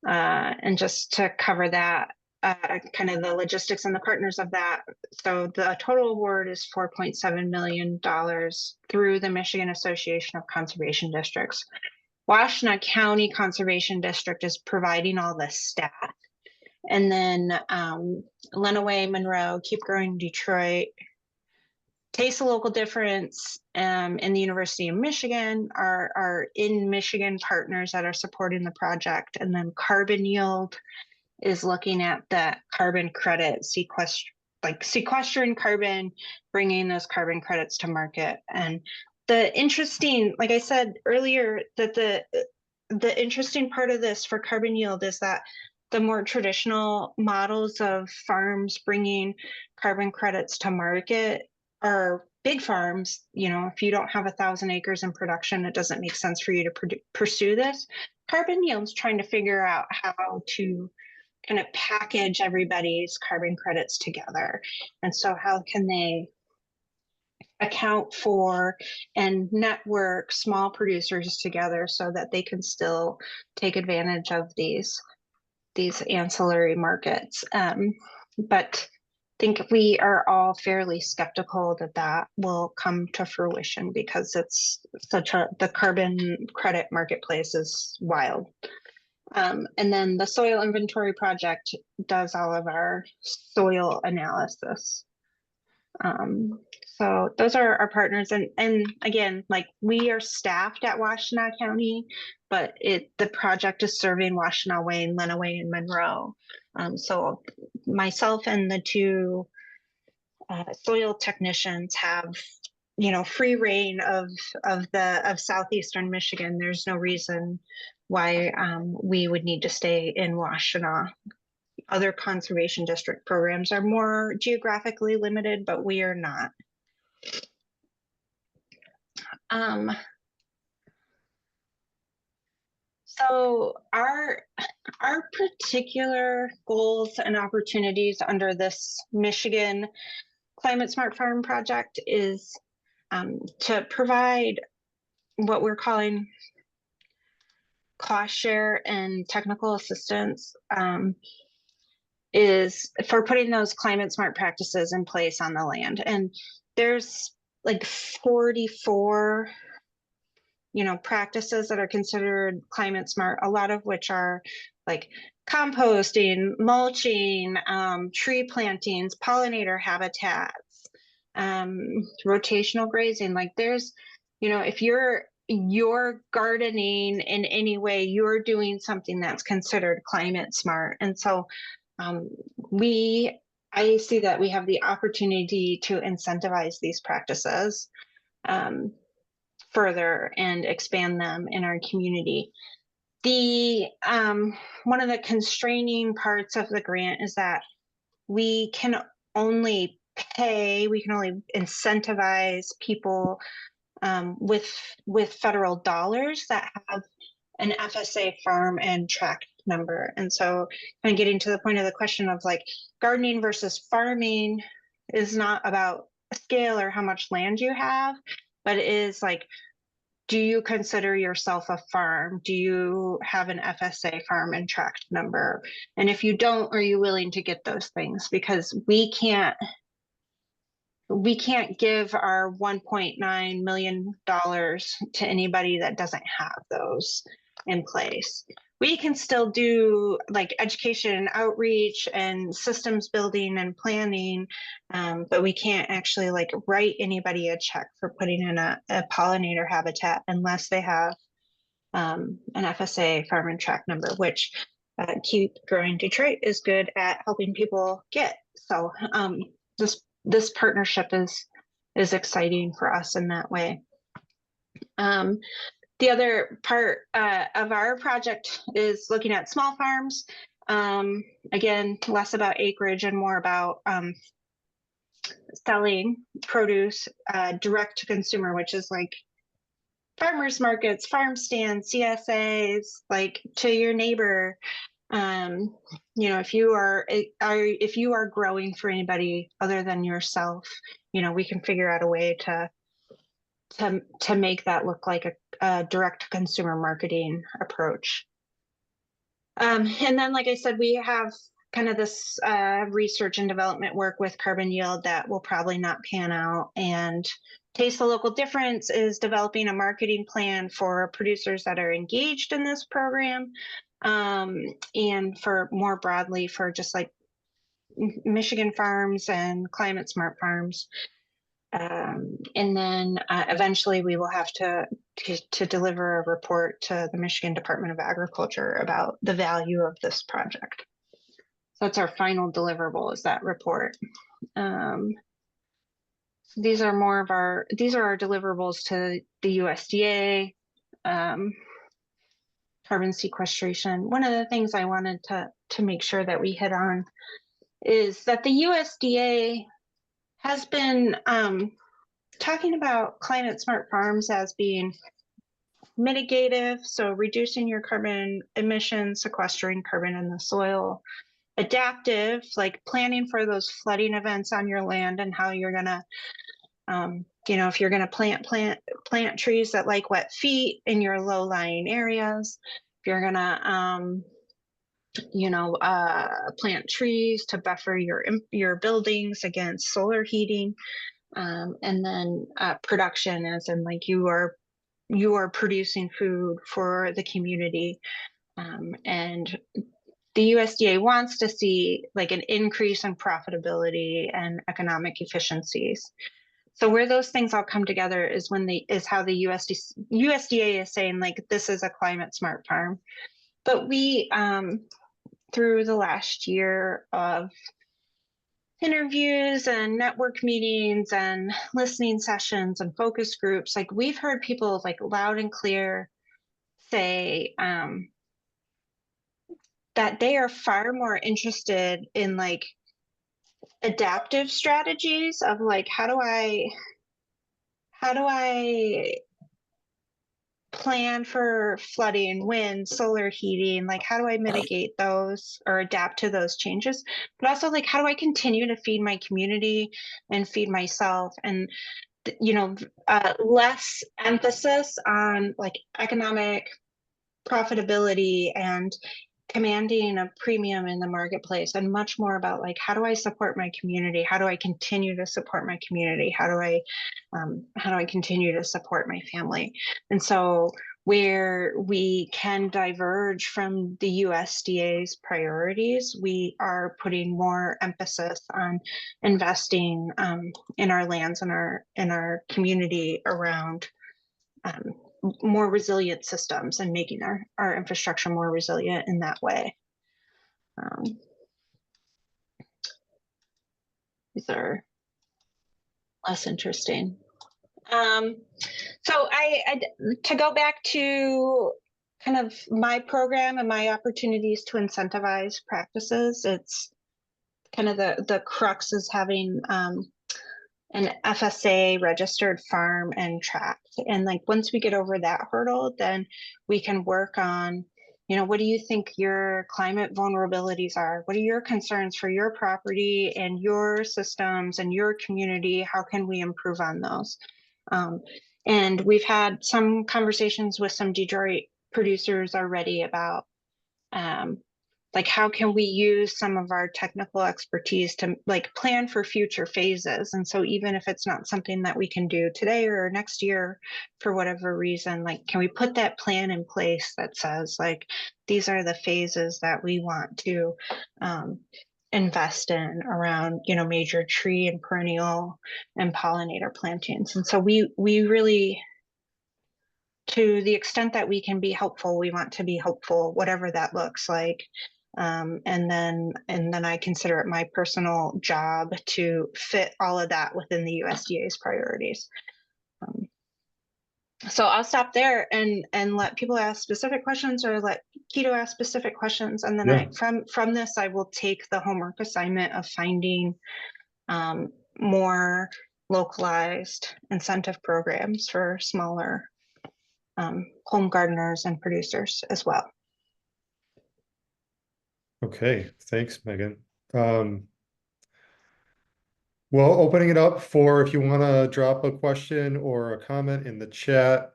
And just to cover that, kind of the logistics and the partners of that. So the total award is $4.7 million through the Michigan Association of Conservation Districts. Washtenaw County Conservation District is providing all the staff. And then Lenawee, Monroe, Keep Growing Detroit, Taste the Local Difference, and the University of Michigan are in Michigan partners that are supporting the project. And then Carbon Yield is looking at the carbon credit sequestering carbon, bringing those carbon credits to market. And the interesting, like I said earlier, that the interesting part of this for Carbon Yield is that the more traditional models of farms bringing carbon credits to market are big farms. If you don't have 1,000 acres in production, it doesn't make sense for you to pursue this. Carbon Yield's trying to figure out how to kind of package everybody's carbon credits together. And so how can they account for and network small producers together so that they can still take advantage of these ancillary markets? But I think we are all fairly skeptical that will come to fruition, because it's the carbon credit marketplace is wild. And then the Soil Inventory Project does all of our soil analysis. So those are our partners. And again, like, we are staffed at Washtenaw County, but the project is serving Washtenaw, Wayne, Lenawee, and Monroe. So myself and the two soil technicians have free reign of southeastern Michigan. There's no reason why we would need to stay in Washtenaw. Other conservation district programs are more geographically limited, but we are not. So our particular goals and opportunities under this Michigan Climate Smart Farm project is to provide what we're calling cost share and technical assistance, is for putting those climate smart practices in place on the land. And there's like 44 practices that are considered climate smart, a lot of which are like composting, mulching, tree plantings, pollinator habitats, rotational grazing. Like there's, if you're gardening in any way, you're doing something that's considered climate smart. And so I see that we have the opportunity to incentivize these practices further and expand them in our community. The one of the constraining parts of the grant is that we can only incentivize people with federal dollars that have an FSA farm and tract number. And so kind of getting to the point of the question of like gardening versus farming is not about scale or how much land you have, but it is like, do you consider yourself a farm? Do you have an FSA farm and tract number? And if you don't, are you willing to get those things? Because we can't give our $1.9 million to anybody that doesn't have those in place. We can still do like education, outreach, and systems building and planning, but we can't actually like write anybody a check for putting in a pollinator habitat unless they have an FSA farm and tract number, which Keep Growing Detroit is good at helping people get. So this partnership is exciting for us in that way. The other part of our project is looking at small farms. Again, less about acreage and more about selling produce direct to consumer, which is like farmers markets, farm stands, CSAs, like to your neighbor. If you are growing for anybody other than yourself, we can figure out a way to make that look like a direct consumer marketing approach. And then, like I said, we have kind of this research and development work with carbon yield that will probably not pan out. And Taste the Local Difference is developing a marketing plan for producers that are engaged in this program, and for more broadly for just like Michigan farms and climate smart farms. And then eventually we will have to deliver a report to the Michigan Department of Agriculture about the value of this project. So that's our final deliverable, is that report. These are our deliverables to the USDA, carbon sequestration. One of the things I wanted to make sure that we hit on is that the USDA has been talking about climate smart farms as being mitigative, so reducing your carbon emissions, sequestering carbon in the soil. Adaptive, like planning for those flooding events on your land and how you're gonna, if you're gonna plant trees that like wet feet in your low-lying areas, if you're gonna plant trees to buffer your buildings against solar heating, and then production, as in like you are producing food for the community, and the USDA wants to see like an increase in profitability and economic efficiencies. So where those things all come together is how the USDA is saying like this is a climate smart farm. But we through the last year of interviews and network meetings and listening sessions and focus groups, like we've heard people like loud and clear say that they are far more interested in like adaptive strategies of like how do I plan for flooding, wind, solar heating, like how do I mitigate those or adapt to those changes, but also like how do I continue to feed my community and feed myself, and less emphasis on like economic profitability and commanding a premium in the marketplace, and much more about like how do I support my community, how do I continue to support my community, how do I continue to support my family. And so where we can diverge from the USDA's priorities, we are putting more emphasis on investing in our lands and our community around um, more resilient systems and making our infrastructure more resilient in that way. These are less interesting. So to go back to kind of my program and my opportunities to incentivize practices, it's kind of the crux is having an FSA registered farm and tract. And like once we get over that hurdle, then we can work on, what do you think your climate vulnerabilities are? What are your concerns for your property and your systems and your community? How can we improve on those? And we've had some conversations with some Detroit producers already about like how can we use some of our technical expertise to like plan for future phases. And so even if it's not something that we can do today or next year for whatever reason, like can we put that plan in place that says like these are the phases that we want to invest in around major tree and perennial and pollinator plantings. And so we really, to the extent that we can be helpful, we want to be helpful, whatever that looks like. And then I consider it my personal job to fit all of that within the USDA's priorities. So I'll stop there and let people ask specific questions or let Keto ask specific questions. And then Yeah. from this, I will take the homework assignment of finding more localized incentive programs for smaller home gardeners and producers as well. Okay, thanks, Megan. Well, opening it up for if you want to drop a question or a comment in the chat,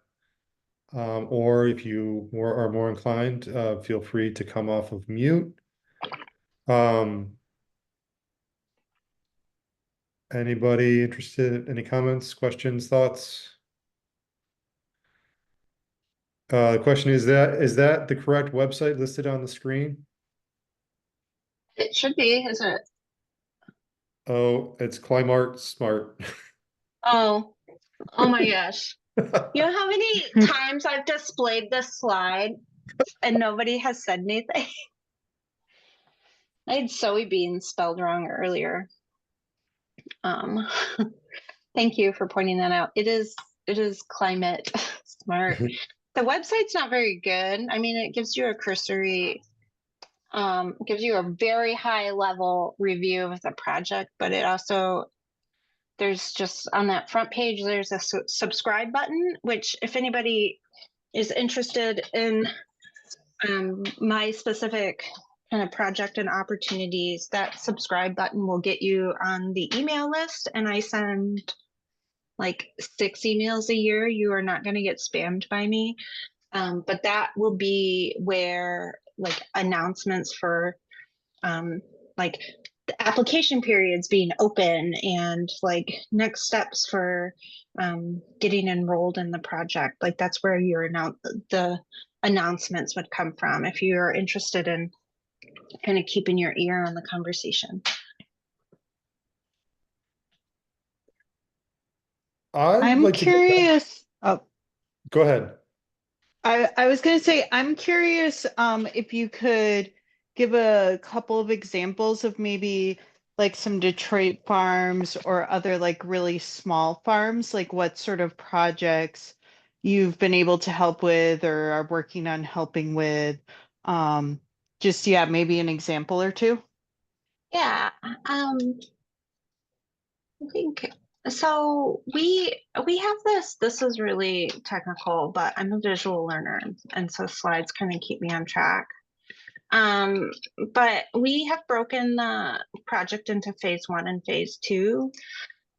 or if you are more inclined, feel free to come off of mute. Anybody interested? Any comments, questions, thoughts? The question is that the correct website listed on the screen? It should be, isn't it? Oh, it's Climart Smart. Oh, oh my gosh. You know how many times I've displayed this slide and nobody has said anything? I had soybeans spelled wrong earlier. Thank you for pointing that out. It is climate smart. The website's not very good. I mean, it gives you a cursory, gives you a very high level review of the project, but it also, there's just on that front page, there's a subscribe button, which if anybody is interested in my specific kind of project and opportunities, that subscribe button will get you on the email list. And I send like 6 emails a year. You are not going to get spammed by me. But that will be where like announcements for like the application periods being open and like next steps for getting enrolled in the project. Like that's where the announcements would come from if you're interested in kind of keeping your ear on the conversation. I'd I'm like to go back. curious. Oh, Go ahead. I was going to say, I'm curious if you could give a couple of examples of maybe like some Detroit farms or other like really small farms, like what sort of projects you've been able to help with or are working on helping with. Just yeah, maybe an example or two. Yeah. I think so. We have this. This is really technical, but I'm a visual learner, and so slides kind of keep me on track. Um, but we have broken the project into phase one and phase two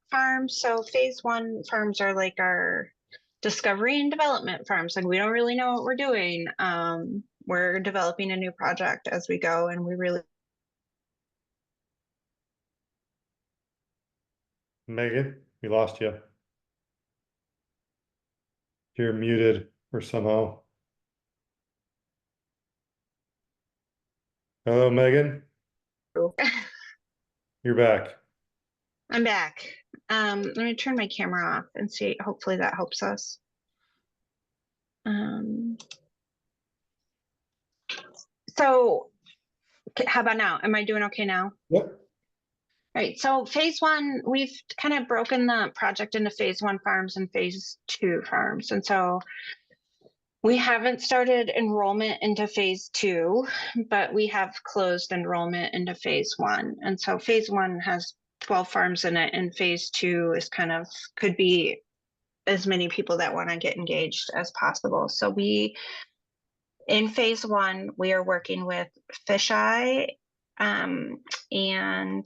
farms. So phase one farms are like our discovery and development farms. Like we don't really know what we're doing. We're developing a new project as we go, and we really Megan, we lost you. You're muted or somehow. Hello, Megan. You're back. I'm back. Let me turn my camera off and see. Hopefully that helps us. Um, so how about now? Am I doing okay now? Yep. All right. So phase one, we've kind of broken the project into phase one farms and phase two farms. And so we haven't started enrollment into phase two, but we have closed enrollment into phase one. And so phase one has 12 farms in it, and phase two is kind of could be as many people that want to get engaged as possible. So in phase one, we are working with Fisheye and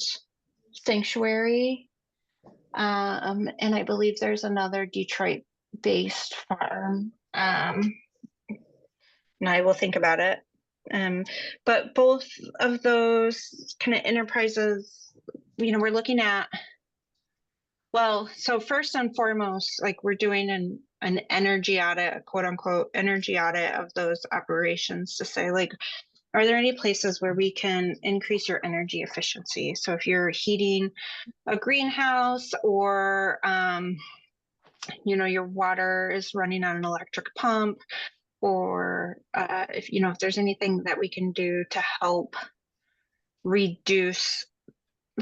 Sanctuary. And I believe there's another Detroit based farm. And I will think about it. But both of those kind of enterprises, we're looking at, well, so first and foremost, like we're doing an energy audit, quote unquote, energy audit of those operations to say, like, are there any places where we can increase your energy efficiency? So if you're heating a greenhouse or, your water is running on an electric pump, or if there's anything that we can do to help reduce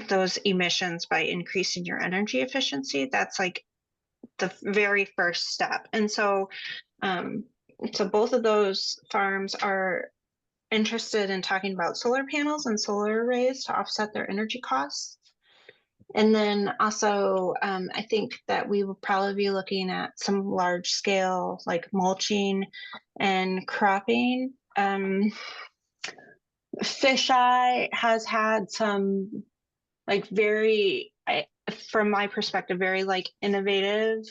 those emissions by increasing your energy efficiency, that's like the very first step. And so both of those farms are interested in talking about solar panels and solar arrays to offset their energy costs. And then also, I think that we will probably be looking at some large scale like mulching and cropping. Fisheye has had some like from my perspective, very like innovative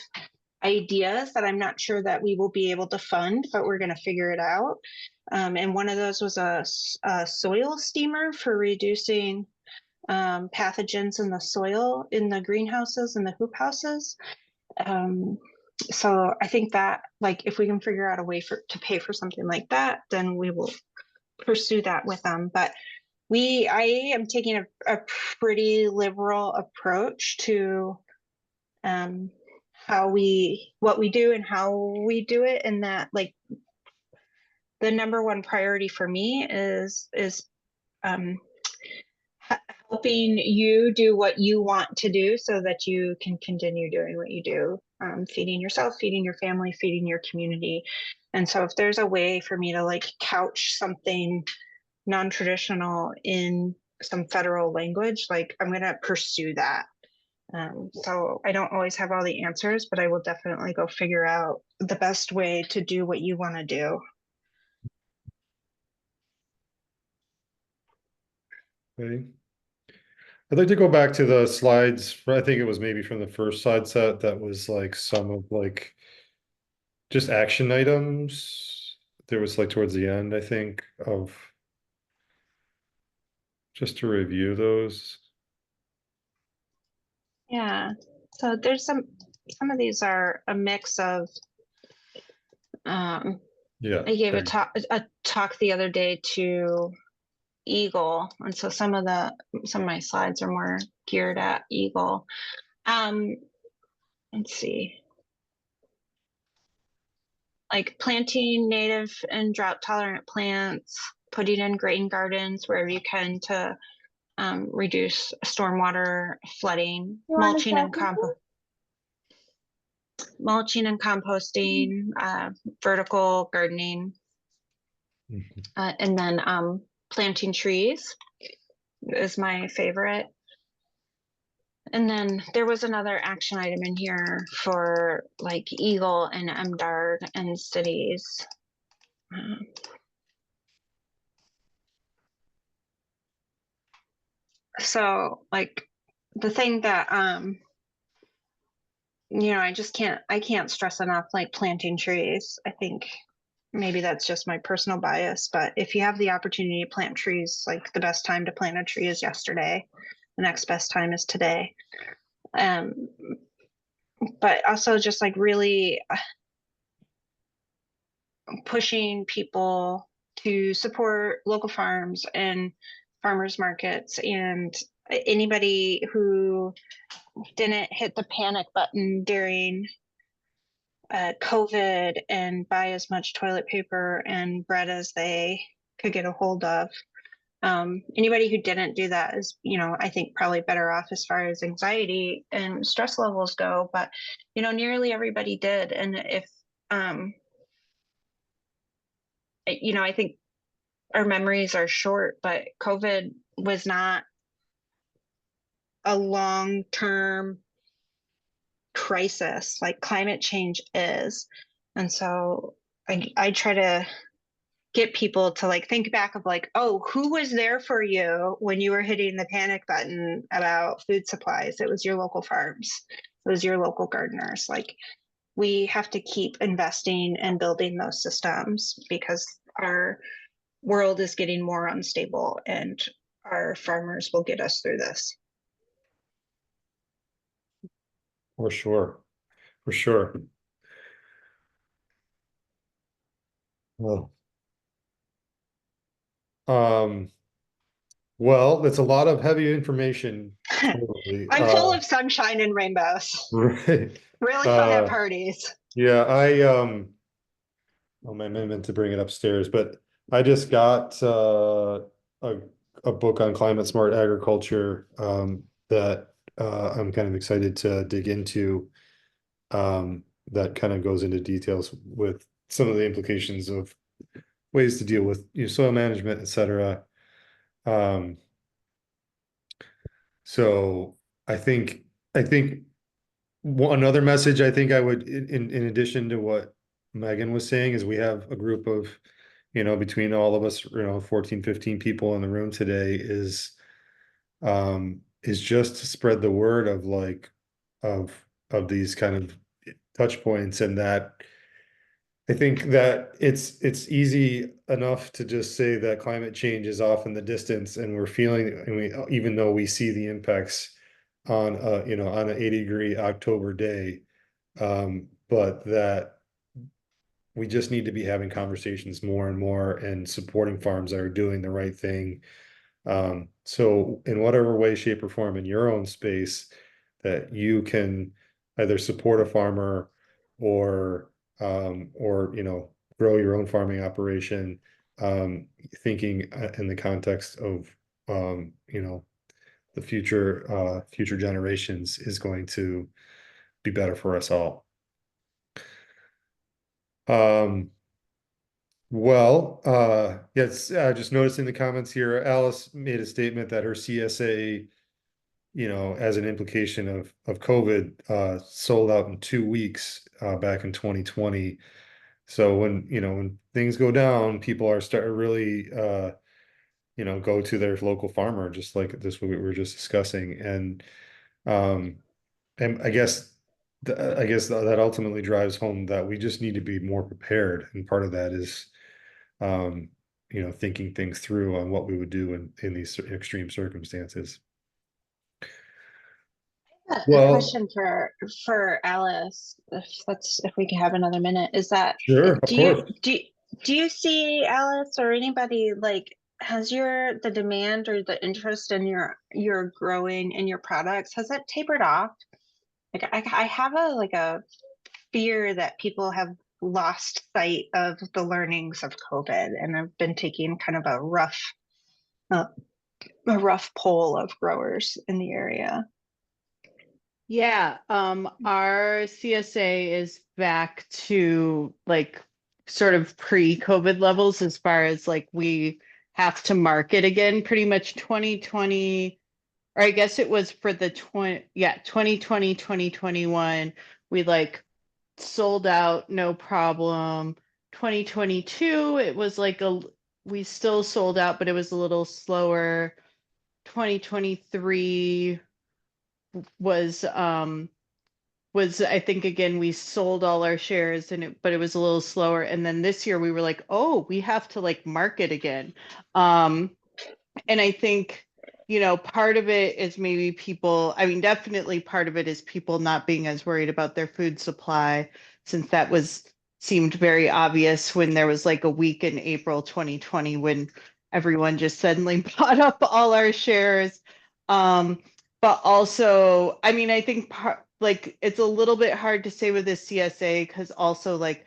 ideas that I'm not sure that we will be able to fund, but we're going to figure it out. And one of those was a soil steamer for reducing pathogens in the soil in the greenhouses and the hoop houses. So I think that like if we can figure out a way to pay for something like that, then we will pursue that with them. But I am taking a pretty liberal approach to what we do and how we do it, and that like the number one priority for me is um, helping you do what you want to do so that you can continue doing what you do, feeding yourself, feeding your family, feeding your community. And so if there's a way for me to like couch something non-traditional in some federal language, like I'm going to pursue that. So I don't always have all the answers, but I will definitely go figure out the best way to do what you want to do. Okay. I'd like to go back to the slides. I think it was maybe from the first slide set that was like some of like just action items. There was like towards the end, I think, of just to review those. Yeah. So there's some of these are a mix of Yeah. I gave a talk the other day to Eagle, and so some of my slides are more geared at Eagle. Let's see. Like planting native and drought tolerant plants, putting in grain gardens wherever you can to reduce stormwater flooding, You want to second? mulching and composting, vertical gardening, Mhm. and then planting trees is my favorite. And then there was another action item in here for like Eagle and MDARD and cities. So like the thing that I can't stress enough, like planting trees. I think maybe that's just my personal bias, but if you have the opportunity to plant trees, like the best time to plant a tree is yesterday. The next best time is today. But also just like really pushing people to support local farms and farmers markets, and anybody who didn't hit the panic button during COVID and buy as much toilet paper and bread as they could get a hold of. Anybody who didn't do that is, I think probably better off as far as anxiety and stress levels go, but, nearly everybody did. And if, I think our memories are short, but COVID was not a long-term crisis like climate change is. And so I try to get people to like think back of like, oh, who was there for you when you were hitting the panic button about food supplies? It was your local farms. It was your local gardeners. Like we have to keep investing and building those systems because our world is getting more unstable and our farmers will get us through this. For sure. For sure. Well, well, that's a lot of heavy information. Totally. I'm full of sunshine and rainbows. Right. Really fun at parties. Yeah, oh, I meant to bring it upstairs, but I just got a book on climate smart agriculture that I'm kind of excited to dig into. That kind of goes into details with some of the implications of ways to deal with soil management, et cetera. So I think another message I think I would, in addition to what Megan was saying, is we have a group of, between all of us, 14, 15 people in the room today is just to spread the word of like, of these kind of touch points, and that I think that it's easy enough to just say that climate change is off in the distance and we're feeling, and even though we see the impacts on on an 80-degree October day, but that we just need to be having conversations more and more and supporting farms that are doing the right thing. So in whatever way, shape, or form in your own space that you can either support a farmer or grow your own farming operation, thinking in the context of the future generations is going to be better for us all. Well, yes, just noticing the comments here, Alice made a statement that her CSA, as an implication of COVID, sold out in 2 weeks, back in 2020. So when things go down, people are starting to really, go to their local farmer, just like this, what we were just discussing. Um, and I guess that ultimately drives home that we just need to be more prepared. And part of that is, um, thinking things through on what we would do in these extreme circumstances. A Well, question for Alice, if we can have another minute, is that sure, of course. do you see, Alice, or anybody, like, has the demand or the interest in your growing in your products, has it tapered off? Like I have a fear that people have lost sight of the learnings of COVID, and I've been taking kind of a rough a rough poll of growers in the area. Yeah, our CSA is back to like sort of pre-COVID levels as far as like we have to market again. Pretty much 2020, or I guess it was for the 2020, 2021, we like sold out, no problem. 2022, it was like we still sold out, but it was a little slower. 2023 was I think again we sold all our shares but it was a little slower. And then this year we were like, oh, we have to like market again. And I think, part of it is maybe people, I mean, definitely part of it is people not being as worried about their food supply, since that seemed very obvious when there was like a week in April 2020 when everyone just suddenly bought up all our shares. But also, I mean, I think like it's a little bit hard to say with the CSA because also like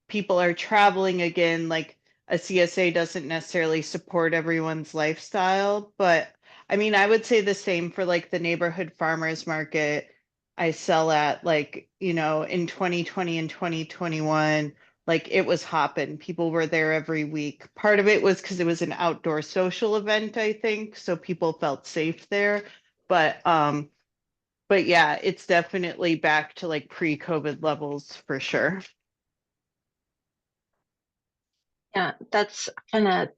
people are traveling again, like a CSA doesn't necessarily support everyone's lifestyle. But I mean, I would say the same for like the neighborhood farmers market I sell at, like, in 2020 and 2021, like it was hopping. People were there every week. Part of it was because it was an outdoor social event, I think, so people felt safe there. But yeah, it's definitely back to like pre-COVID levels for sure. Yeah, that's kind of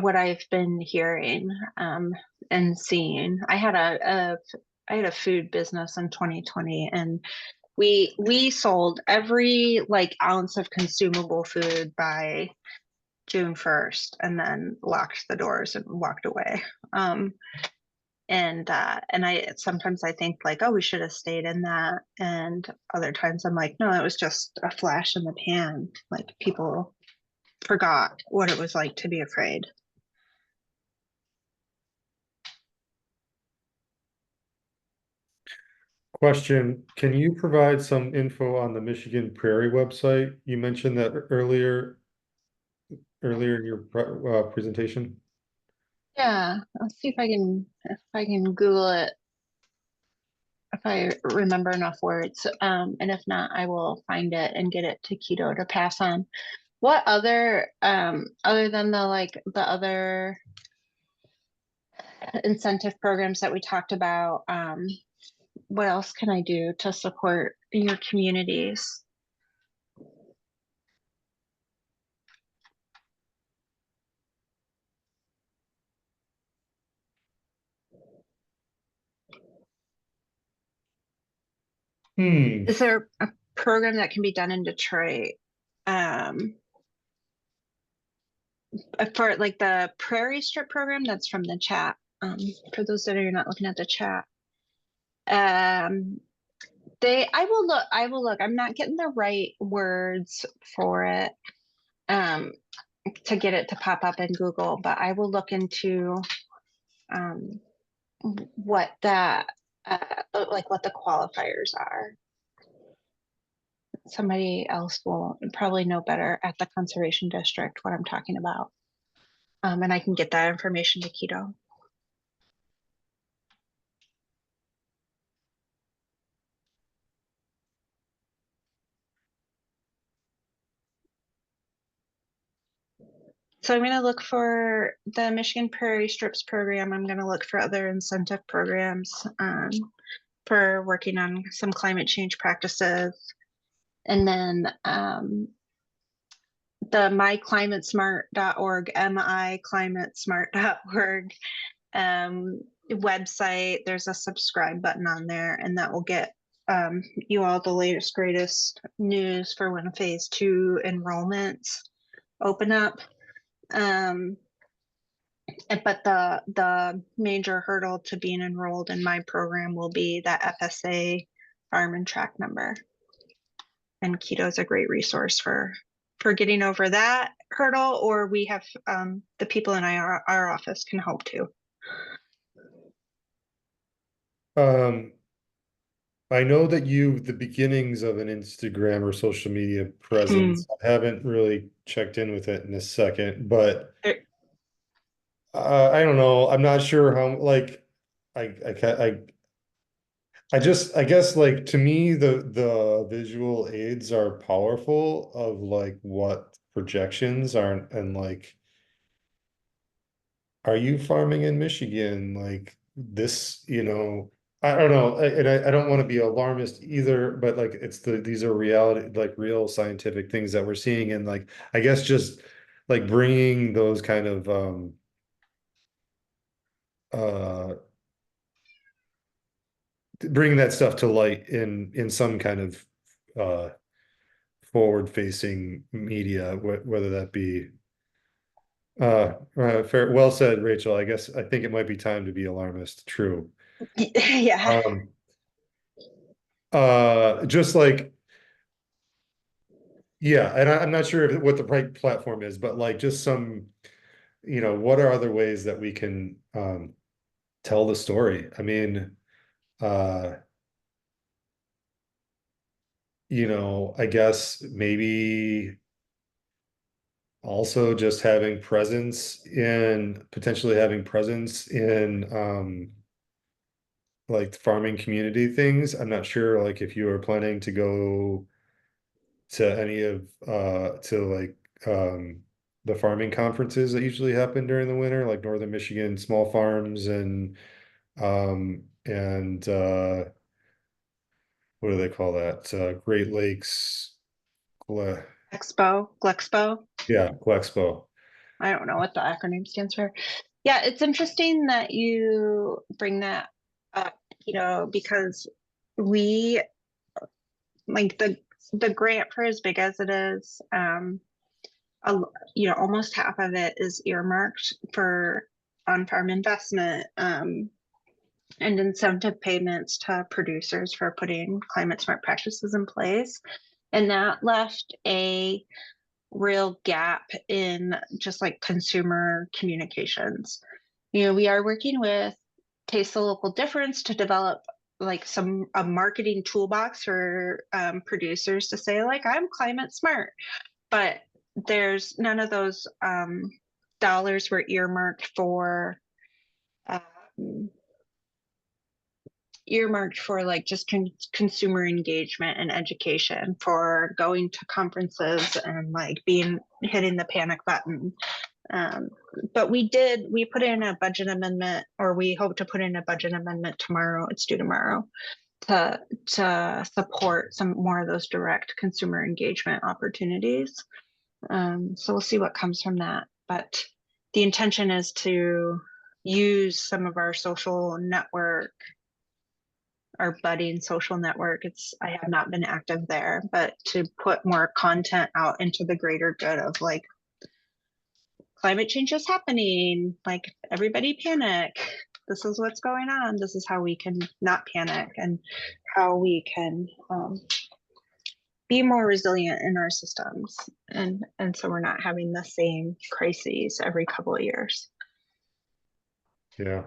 what I've been hearing and seeing. I had a food business in 2020, and we sold every like ounce of consumable food by June 1st, and then locked the doors and walked away. And I sometimes I think like, oh, we should have stayed in that, and other times I'm like, no, it was just a flash in the pan. Like people forgot what it was like to be afraid. Question, can you provide some info on the Michigan Prairie website? You mentioned that earlier in your presentation. Yeah, let's see if I can Google it if I remember enough words. And if not, I will find it and get it to Keto to pass on. What other than the other incentive programs that we talked about, what else can I do to support your communities? Is there a program that can be done in Detroit? For like the Prairie Strip program that's from the chat. For those that are not looking at the chat. I will look. I'm not getting the right words for it to get it to pop up in Google, but I will look into um what that like what the qualifiers are. Somebody else will probably know better at the conservation district what I'm talking about. And I can get that information to Keto. So I'm going to look for the Michigan Prairie Strips program. I'm going to look for other incentive programs for working on some climate change practices. And then the myclimatesmart.org, myclimatesmart.org website, there's a subscribe button on there, and that will get you all the latest, greatest news for when phase 2 enrollments open up. But the major hurdle to being enrolled in my program will be that FSA farm and track number. And Keto is a great resource for getting over that hurdle, or we have the people in our office can help too. I know that the beginnings of an Instagram or social media presence. I haven't really checked in with it in a second, but I don't know. I'm not sure how, like, I can't, I guess like to me, the visual aids are powerful of like what projections are and like, are you farming in Michigan? Like this, I don't know, and I don't want to be alarmist either, but like these are reality, like real scientific things that we're seeing, and like I guess just like bringing those kind of uh bringing that stuff to light in some kind of uh forward facing media, whether that be fair, well said, Rachel. I think it might be time to be alarmist. True. Yeah. Um, just like, yeah, and I'm not sure what the right platform is, but like just some, what are other ways that we can tell the story? I mean, uh, I guess maybe also just potentially having presence in like farming community things. I'm not sure like if you are planning to go to any of to like the farming conferences that usually happen during the winter, like Northern Michigan Small Farms and what do they call that? Great Lakes Gle Glexpo. yeah, Glexpo. I don't know what the acronym stands for. Yeah, it's interesting that you bring that up, because we like the grant for as big as it is, a, almost half of it is earmarked for on-farm investment, and incentive payments to producers for putting climate smart practices in place. And that left a real gap in just like consumer communications. We are working with Taste the Local Difference to develop like a marketing toolbox for producers to say like I'm climate smart, but there's none of those dollars were um, earmarked for like just consumer engagement and education for going to conferences and like hitting the panic button. But we put in a budget amendment, or we hope to put in a budget amendment tomorrow. It's due tomorrow to support some more of those direct consumer engagement opportunities. So we'll see what comes from that. But the intention is to use some of our social network, our budding social network. I have not been active there, but to put more content out into the greater good of like climate change is happening, like everybody panic. This is what's going on. This is how we can not panic, and how we can be more resilient in our systems, and so we're not having the same crises every couple of years. Yeah.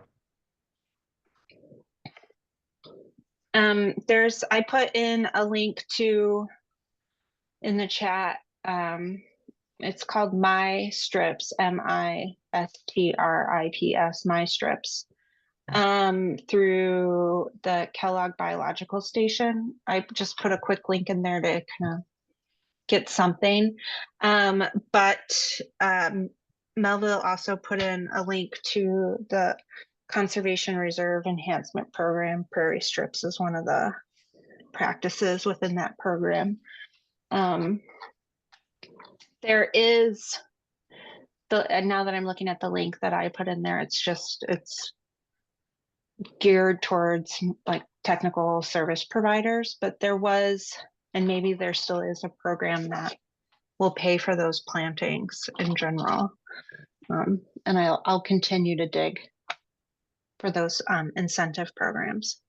I put in a link in the chat. It's called My Strips, MISTRIPS, My Strips, through the Kellogg Biological Station. I just put a quick link in there to kind of get something. But Melville also put in a link to the Conservation Reserve Enhancement Program. Prairie strips is one of the practices within that program. There is and now that I'm looking at the link that I put in there, it's geared towards like technical service providers, but there was, and maybe there still is, a program that will pay for those plantings in general. And I'll continue to dig for those incentive programs.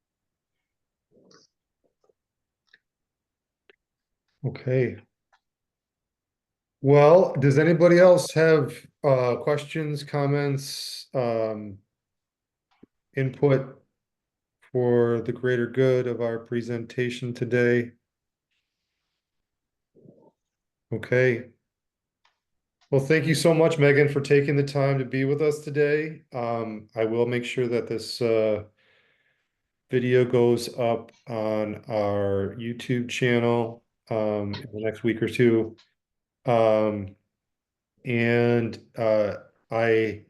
Okay. Well, does anybody else have questions, comments, input for the greater good of our presentation today? Okay. Well, thank you so much, Megan, for taking the time to be with us today. I will make sure that this video goes up on our YouTube channel in the next week or two. And I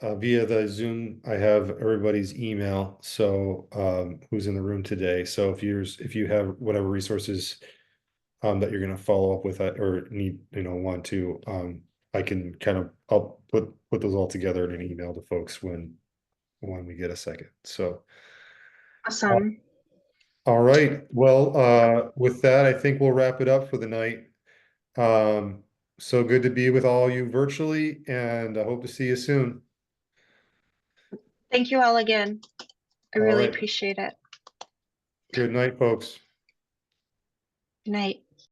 via the Zoom, I have everybody's email, so who's in the room today. So if you have whatever resources that you're gonna follow up with that or need, want to, I can I'll put those all together in an email to folks when we get a second. So Awesome. all right. Well, with that, I think we'll wrap it up for the night. So good to be with all you virtually, and I hope to see you soon. Thank you all again. I All really right. appreciate it. Good night, folks. Good night.